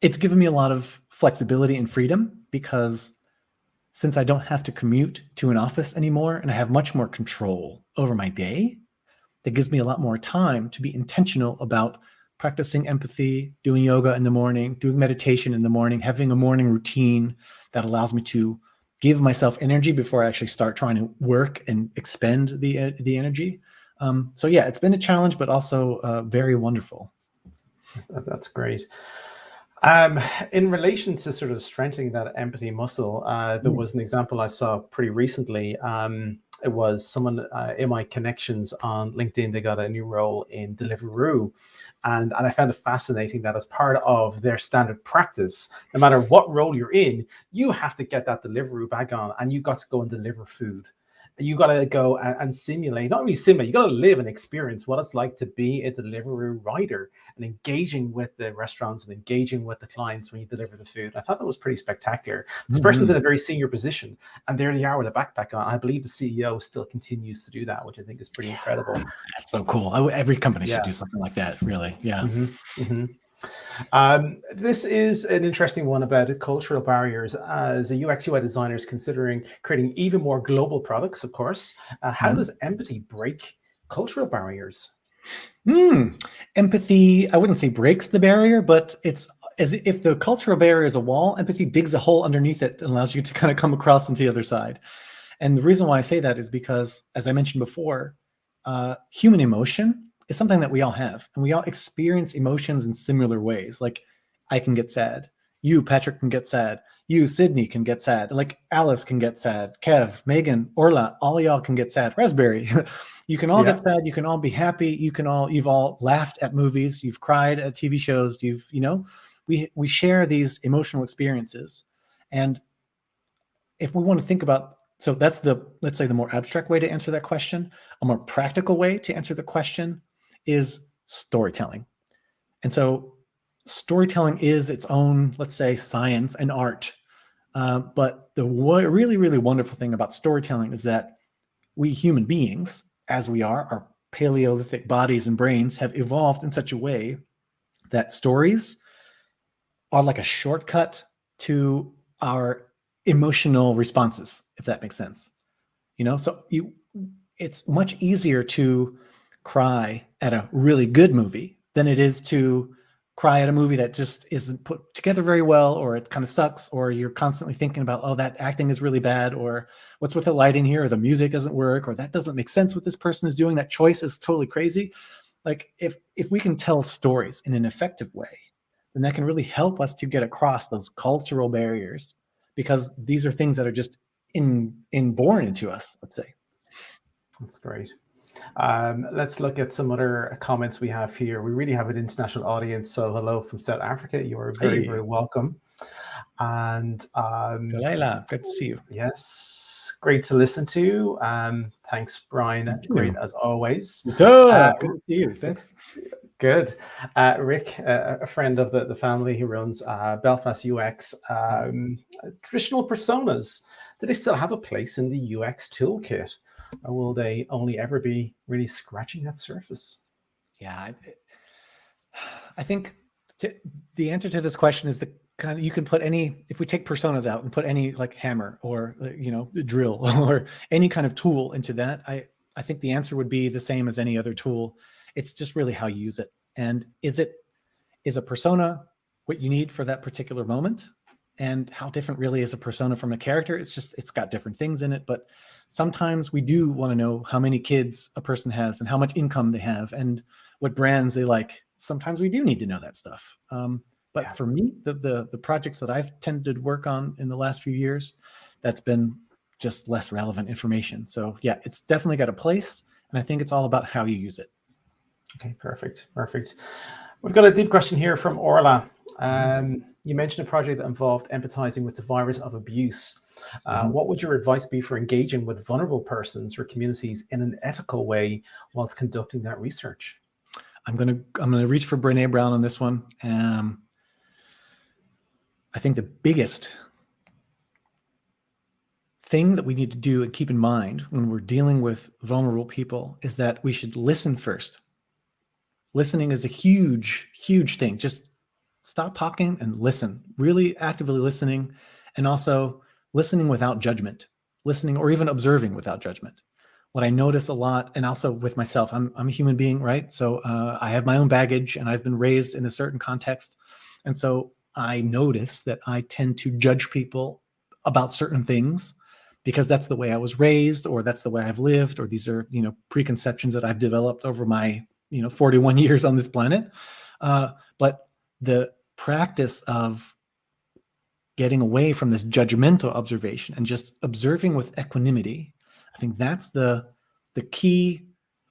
given me a lot of flexibility and freedom, because since I don't have to commute to an office anymore, and I have much more control over my day, that gives me a lot more time to be intentional about practicing empathy, doing yoga in the morning, doing meditation in the morning, having a morning routine that allows me to give myself energy before I actually start trying to work and expend the energy. So yeah, it's been a challenge, but also very wonderful. That's great. In relation to sort of strengthening that empathy muscle, there was an example I saw pretty recently. It was someone in my connections on LinkedIn. They got a new role in Deliveroo, and I found it fascinating that as part of their standard practice, no matter what role you're in, you have to get that Deliveroo bag on, and you've got to go and deliver food. you got to go and simulate, not only simulate, you got to live and experience what it's like to be a delivery rider and engaging with the restaurants and engaging with the clients when you deliver the food. I thought that was pretty spectacular. This person's in a very senior position, and there they are with a backpack on. I believe the CEO still continues to do that, which I think is pretty incredible. That's so cool. Every company should do something like that, really. Yeah. This is an interesting one about cultural barriers. As a UX UI designer is considering creating even more global products, of course, how does empathy break cultural barriers? Empathy, I wouldn't say breaks the barrier, but it's as if the cultural barrier is a wall, empathy digs a hole underneath it and allows you to kind of come across on the other side. And the reason why I say that is because, as I mentioned before, human emotion is something that we all have, and we all experience emotions in similar ways. Like, I can get sad. You, Patrick, can get sad. You, Sydney, can get sad. Like, Alice can get sad. Kev, Megan, Orla, all y'all can get sad. Raspberry, you can all get sad. You can all be happy. You've all laughed at movies. You've cried at TV shows. We share these emotional experiences. And if we want to think about, so that's let's say the more abstract way to answer that question. A more practical way to answer the question is storytelling. And so storytelling is its own, let's say, science and art. But the really, really wonderful thing about storytelling is that we human beings, as we are, our Paleolithic bodies and brains have evolved in such a way that stories are like a shortcut to our emotional responses, if that makes sense. So it's much easier to cry at a really good movie than it is to cry at a movie that just isn't put together very well, or it kind of sucks, or you're constantly thinking about, oh, that acting is really bad, or what's with the lighting here, or the music doesn't work, or that doesn't make sense what this person is doing, that choice is totally crazy. Like, if we can tell stories in an effective way, then that can really help us to get across those cultural barriers, because these are things that are just inborn into us, let's say. That's great. Let's look at some other comments we have here. We really have an international audience. So hello from South Africa. You are very, very welcome. And Delilah, good to see you. Yes, great to listen to. Thanks, Brian. Great as always. Good to see you. Thanks. Good. Rick, a friend of the family, who runs Belfast UX. Traditional personas, do they still have a place in the UX toolkit, or will they only ever be really scratching that surface? Yeah, I think the answer to this question is the kind of, you can put any, if we take personas out and put any like hammer or drill or any kind of tool into that, I think the answer would be the same as any other tool. It's just really how you use it. And is a persona what you need for that particular moment? And how different really is a persona from a character? It's got different things in it, but sometimes we do want to know how many kids a person has and how much income they have and what brands they like. Sometimes we do need to know that stuff. But for me, the projects that I've tended to work on in the last few years, that's been just less relevant information. So yeah, it's definitely got a place, and I think it's all about how you use it. Okay, perfect. We've got a deep question here from Orla. You mentioned a project that involved empathizing with survivors of abuse. What would your advice be for engaging with vulnerable persons or communities in an ethical way whilst conducting that research? I'm gonna reach for Brené Brown on this one. I think the biggest thing that we need to do and keep in mind when we're dealing with vulnerable people is that we should listen first. Listening is a huge, huge thing. Just stop talking and listen, really actively listening, and also listening without judgment, listening or even observing without judgment. What I notice a lot, and also with myself, I'm a human being, right? So I have my own baggage and I've been raised in a certain context. And so I notice that I tend to judge people about certain things because that's the way I was raised, or that's the way I've lived, or these are, preconceptions that I've developed over my 41 years on this planet. But the practice of getting away from this judgmental observation and just observing with equanimity, I think that's the key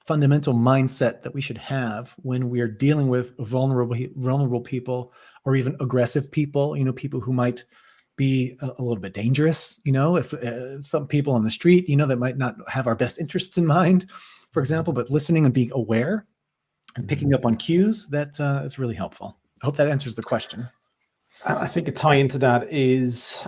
fundamental mindset that we should have when we are dealing with vulnerable people, or even aggressive people, people who might be a little bit dangerous, if some people on the street, that might not have our best interests in mind, for example, but listening and being aware and picking up on cues, that is really helpful. I hope that answers the question. I think a tie into that is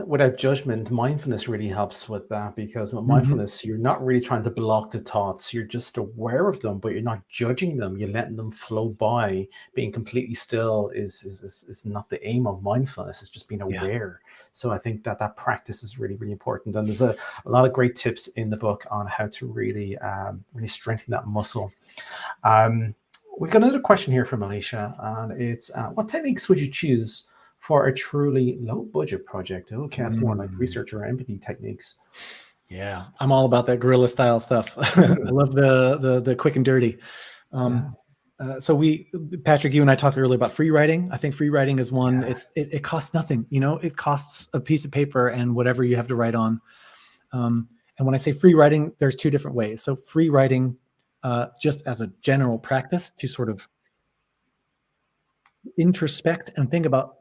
without judgment, mindfulness really helps with that, because with mindfulness, you're not really trying to block the thoughts. You're just aware of them, but you're not judging them. You're letting them flow by. Being completely still is not the aim of mindfulness. It's just being aware. So I think that practice is really, really important. And there's a lot of great tips in the book on how to really, really strengthen that muscle. We've got another question here from Alicia, and it's what techniques would you choose for a truly low budget project? Okay, that's more like research or empathy techniques. Yeah, I'm all about that guerrilla style stuff. I love the quick and dirty. So Patrick, you and I talked earlier about free writing. I think free writing is one. It costs nothing. It costs a piece of paper and whatever you have to write on. And when I say free writing, there's two different ways. So free writing, just as a general practice to sort of introspect and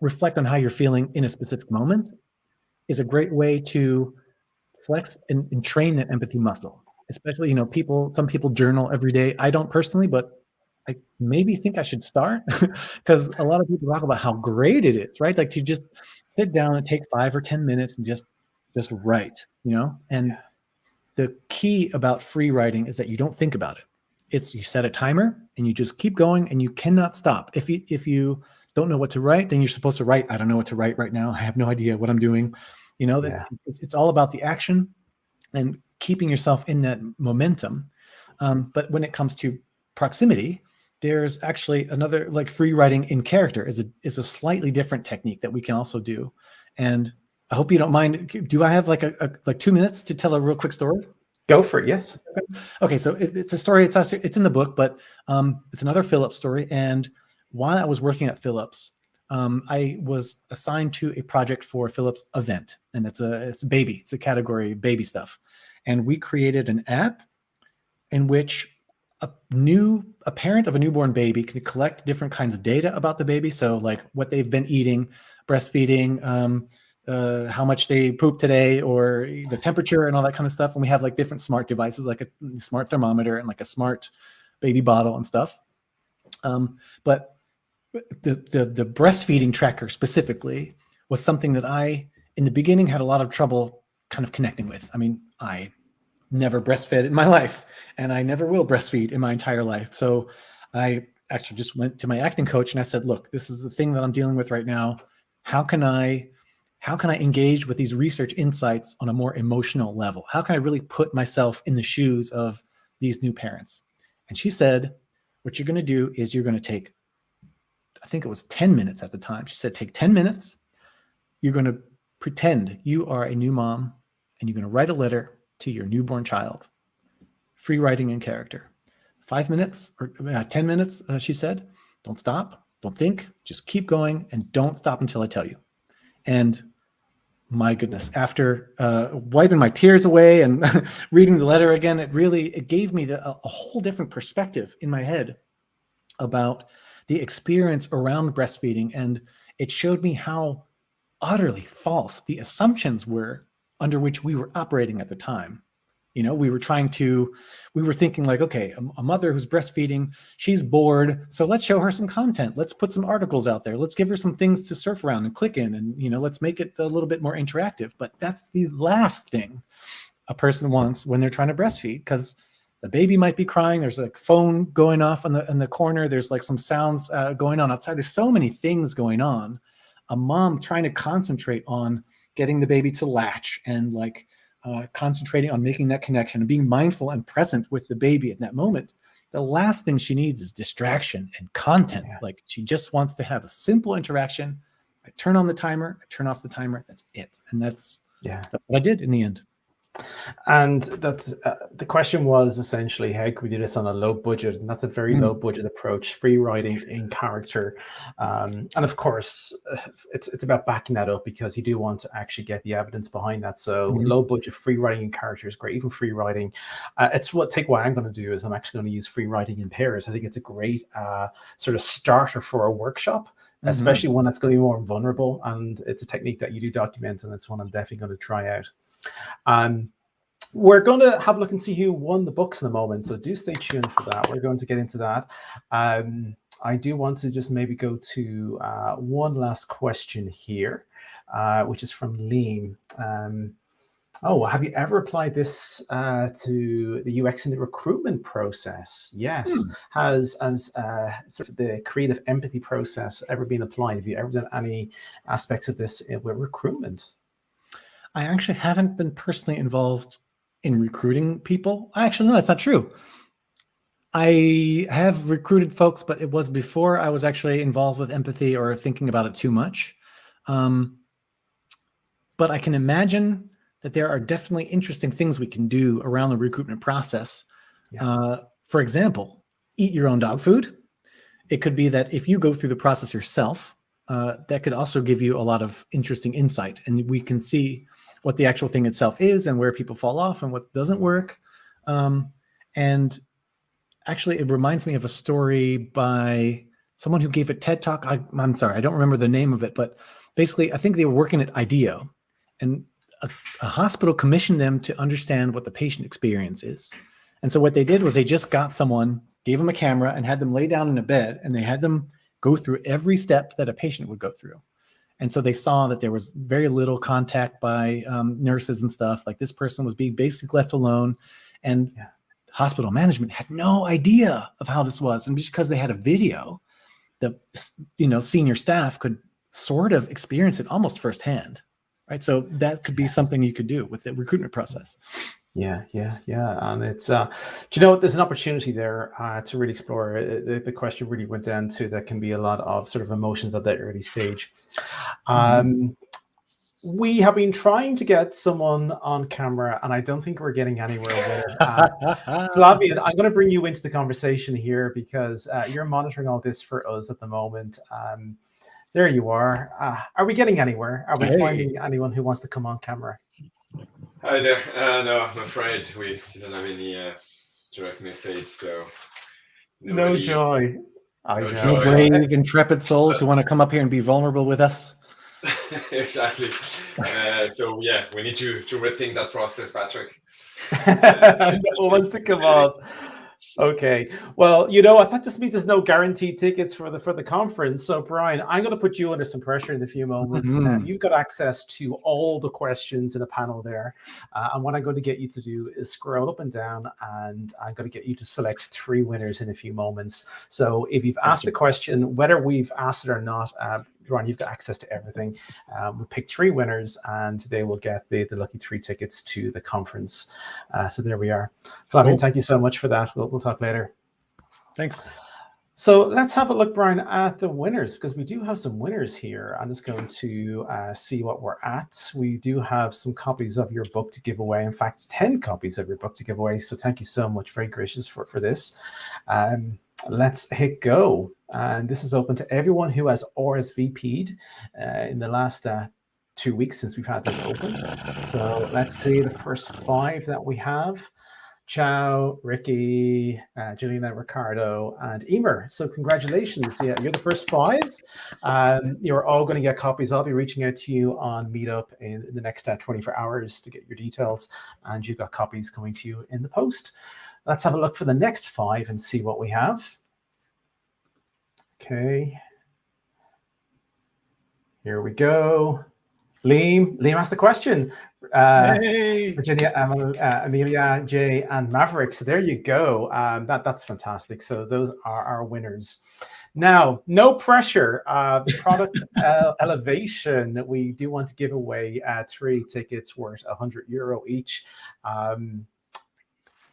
reflect on how you're feeling in a specific moment, is a great way to flex and train that empathy muscle. Especially, some people journal every day. I don't personally, but I maybe think I should start, because a lot of people talk about how great it is, right? Like to just sit down and take 5 or 10 minutes and just write, and the key about free writing is that you don't think about it. You set a timer and you just keep going, and you cannot stop. If you don't know what to write, then you're supposed to write. I don't know what to write right now. I have no idea what I'm doing. It's all about the action and keeping yourself in that momentum. But when it comes to proximity, there's actually another, like free writing in character is a slightly different technique that we can also do. And I hope you don't mind. Do I have like 2 minutes to tell a real quick story? Go for it. Yes. Okay. So it's a story. It's in the book, but it's another Philips story. And while I was working at Philips, I was assigned to a project for Philips event, and it's a baby. It's a category baby stuff, and we created an app in which a parent of a newborn baby can collect different kinds of data about the baby. So like what they've been eating, breastfeeding, how much they poop today, or the temperature and all that kind of stuff. And we have like different smart devices, like a smart thermometer and like a smart baby bottle and stuff. But the breastfeeding tracker specifically was something that I, in the beginning, had a lot of trouble kind of connecting with. I mean, I never breastfed in my life, and I never will breastfeed in my entire life. So I actually just went to my acting coach and I said, look, this is the thing that I'm dealing with right now. How can I engage with these research insights on a more emotional level? How can I really put myself in the shoes of these new parents? And she said, what you're going to do is you're going to take, I think it was 10 minutes at the time. She said, take 10 minutes. You're going to pretend you are a new mom, and you're going to write a letter to your newborn child. Free writing in character. 5 minutes or 10 minutes, she said. Don't stop. Don't think. Just keep going, and don't stop until I tell you. And my goodness, after wiping my tears away and reading the letter again, it gave me a whole different perspective in my head about the experience around breastfeeding. And it showed me how utterly false the assumptions were under which we were operating at the time. We were thinking like, okay, a mother who's breastfeeding, she's bored. So let's show her some content. Let's put some articles out there. Let's give her some things to surf around and click in, and, let's make it a little bit more interactive. But that's the last thing a person wants when they're trying to breastfeed, because the baby might be crying. There's a phone going off in the corner. There's like some sounds going on outside. There's so many things going on. A mom trying to concentrate on getting the baby to latch and like, concentrating on making that connection and being mindful and present with the baby at that moment. The last thing she needs is distraction and content. Yeah. Like she just wants to have a simple interaction. I turn on the timer, I turn off the timer. That's it. And that's what I did in the end. And that's the question was essentially, how could we do this on a low budget? And that's a very low budget approach, free writing in character. And of course, it's about backing that up, because you do want to actually get the evidence behind that. So low budget free writing in character is great, even free writing. It's what I'm going to do is I'm actually going to use free writing in pairs. I think it's a great sort of starter for a workshop, especially one that's going to be more vulnerable. And it's a technique that you do document, and it's one I'm definitely going to try out. We're going to have a look and see who won the books in a moment, so do stay tuned for that. We're going to get into that. I do want to just maybe go to one last question here, which is from Liam. Oh, have you ever applied this to the UX in the recruitment process? Yes. Has sort of the creative empathy process ever been applied? Have you ever done any aspects of this with recruitment? I actually haven't been personally involved in recruiting people. Actually, no, that's not true. I have recruited folks, but it was before I was actually involved with empathy or thinking about it too much. But I can imagine that there are definitely interesting things we can do around the recruitment process. Yeah. For example, eat your own dog food. It could be that if you go through the process yourself, that could also give you a lot of interesting insight, and we can see what the actual thing itself is and where people fall off and what doesn't work. And actually, it reminds me of a story by someone who gave a TED Talk. I'm sorry, I don't remember the name of it, but basically, I think they were working at IDEO, and a hospital commissioned them to understand what the patient experience is. And so what they did was they just got someone, gave them a camera, and had them lay down in a bed, and they had them go through every step that a patient would go through. And so they saw that there was very little contact by nurses and stuff. Like, this person was being basically left alone, and hospital management had no idea of how this was. And just because they had a video, the senior staff could sort of experience it almost firsthand, right? So that could be something you could do with the recruitment process. Yeah. And it's, do you know, there's an opportunity there to really explore. The question really went down to that can be a lot of sort of emotions at that early stage. We have been trying to get someone on camera, and I don't think we're getting anywhere with it. Flavian, I'm going to bring you into the conversation here because you're monitoring all this for us at the moment. There you are. Are we getting anywhere? Are we finding anyone who wants to come on camera? Hi there. No, I'm afraid we didn't have any direct message, so no joy. No brave, intrepid soul to want to come up here and be vulnerable with us. Exactly. So yeah, we need to rethink that process, Patrick. No one wants to come on. Okay. Well, you know, that just means there's no guaranteed tickets for the conference. So, Brian, I'm going to put you under some pressure in a few moments. You've got access to all the questions in the panel there. And what I'm going to get you to do is scroll up and down, and I'm going to get you to select 3 winners in a few moments. So if you've asked a question, whether we've asked it or not, Ron, you've got access to everything. We'll pick 3 winners, and they will get the lucky 3 tickets to the conference. So there we are. Flavian, thank you so much for that. We'll talk later. Thanks. So let's have a look, Brian, at the winners, because we do have some winners here. I'm just going to see what we're at. We do have some copies of your book to give away. In fact, 10 copies of your book to give away. So thank you so much. Very gracious for this. Let's hit go. And this is open to everyone who has RSVP'd in the last 2 weeks since we've had this open. So let's see the first 5 that we have. Ciao, Ricky, Juliana, Ricardo, and Emer. So congratulations. Yeah, you're the first 5. You're all going to get copies. I'll be reaching out to you on Meetup in the next 24 hours to get your details. And you've got copies coming to you in the post. Let's have a look for the next 5 and see what we have. Okay. Here we go. Liam asked the question. Virginia, Amelia, Jay, and Maverick. So there you go. That's fantastic. So those are our winners. Now, no pressure. Product elevation. We do want to give away 3 tickets worth €100 each.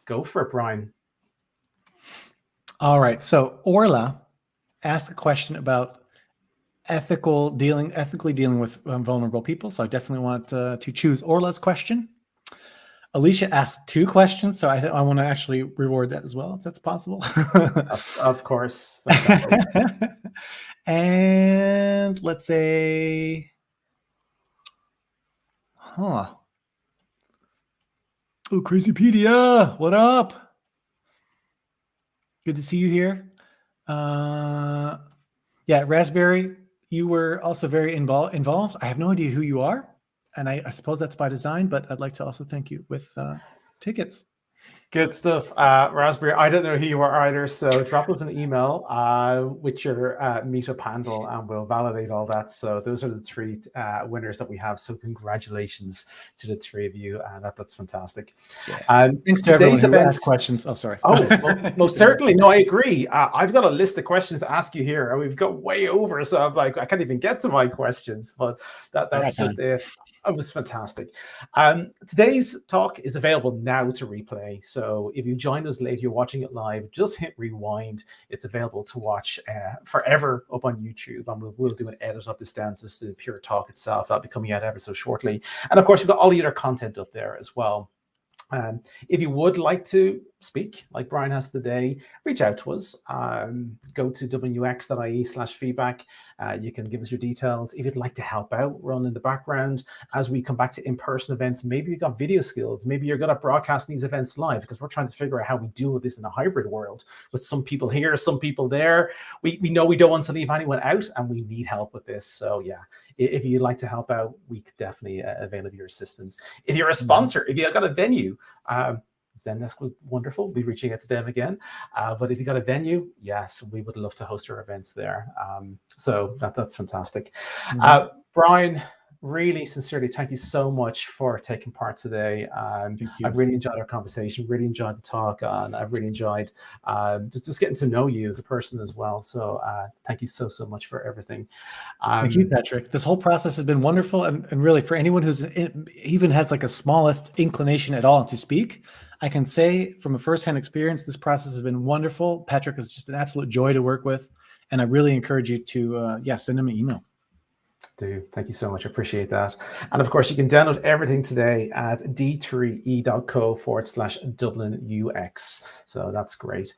Go for it, Brian. All right. So Orla asked a question about ethically dealing with vulnerable people. So I definitely want to choose Orla's question. Alicia asked 2 questions, so I want to actually reward that as well, if that's possible. Of course. And let's say, oh, Crazypedia, what up? Good to see you here. Yeah, Raspberry. you were also very involved. I have no idea who you are, and I suppose that's by design, but I'd like to also thank you with tickets. Good stuff. Raspberry, I don't know who you are either, so drop us an email with your meetup handle and we'll validate all that. So those are the three winners that we have. So congratulations to the three of you. That's fantastic. Yeah. Thanks to everyone who asked questions. Oh, sorry. Oh, well, most certainly. No, I agree. I've got a list of questions to ask you here, and we've got way over. So I'm like, I can't even get to my questions, but that's just it. It was fantastic. Today's talk is available now to replay. So if you joined us late, you're watching it live, just hit rewind. It's available to watch forever up on YouTube. And we'll do an edit of this down to the pure talk itself. That'll be coming out ever so shortly. And of course, we've got all the other content up there as well. If you would like to speak like Brian has today, reach out to us. Go to dublинux.ie/feedback. You can give us your details. If you'd like to help out, run in the background as we come back to in-person events. Maybe you've got video skills. Maybe you're good at broadcasting these events live, because we're trying to figure out how we deal with this in a hybrid world with some people here, some people there. We know we don't want to leave anyone out, and we need help with this. So yeah, if you'd like to help out, we could definitely avail of your assistance. If you're a sponsor, if you've got a venue, Zendesk was wonderful. We'll be reaching out to them again. But if you got a venue, yes, we would love to host our events there. So that's fantastic. Brian, really sincerely, thank you so much for taking part today. I've really enjoyed our conversation, really enjoyed the talk, and I've really enjoyed just getting to know you as a person as well. So thank you so much for everything. Thank you, Patrick. This whole process has been wonderful. And really, for anyone who's even has like a smallest inclination at all to speak, I can say from a firsthand experience, this process has been wonderful. Patrick is just an absolute joy to work with. And I really encourage you to, send him an email. Thank you so much. I appreciate that. And of course, you can download everything today at d3e.co/Dublin UX. So that's great.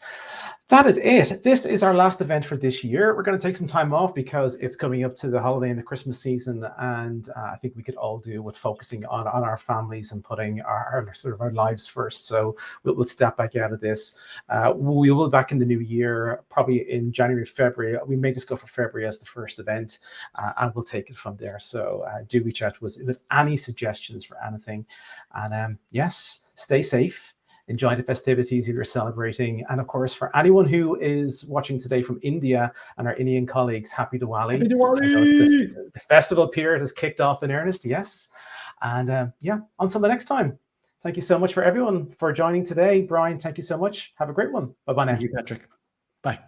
That is it. This is our last event for this year. We're going to take some time off because it's coming up to the holiday and the Christmas season. And I think we could all do with focusing on our families and putting our lives first. So we'll step back out of this. We will be back in the new year, probably in January, February. We may just go for February as the first event, and we'll take it from there. So do reach out to us with any suggestions for anything. And yes, stay safe. Enjoy the festivities if you're celebrating. And of course, for anyone who is watching today from India and our Indian colleagues, happy Diwali. Happy Diwali! The festival period has kicked off in earnest, yes. And until the next time. Thank you so much for everyone for joining today. Brian, thank you so much. Have a great one. Bye-bye now. Thank you, Patrick. Bye.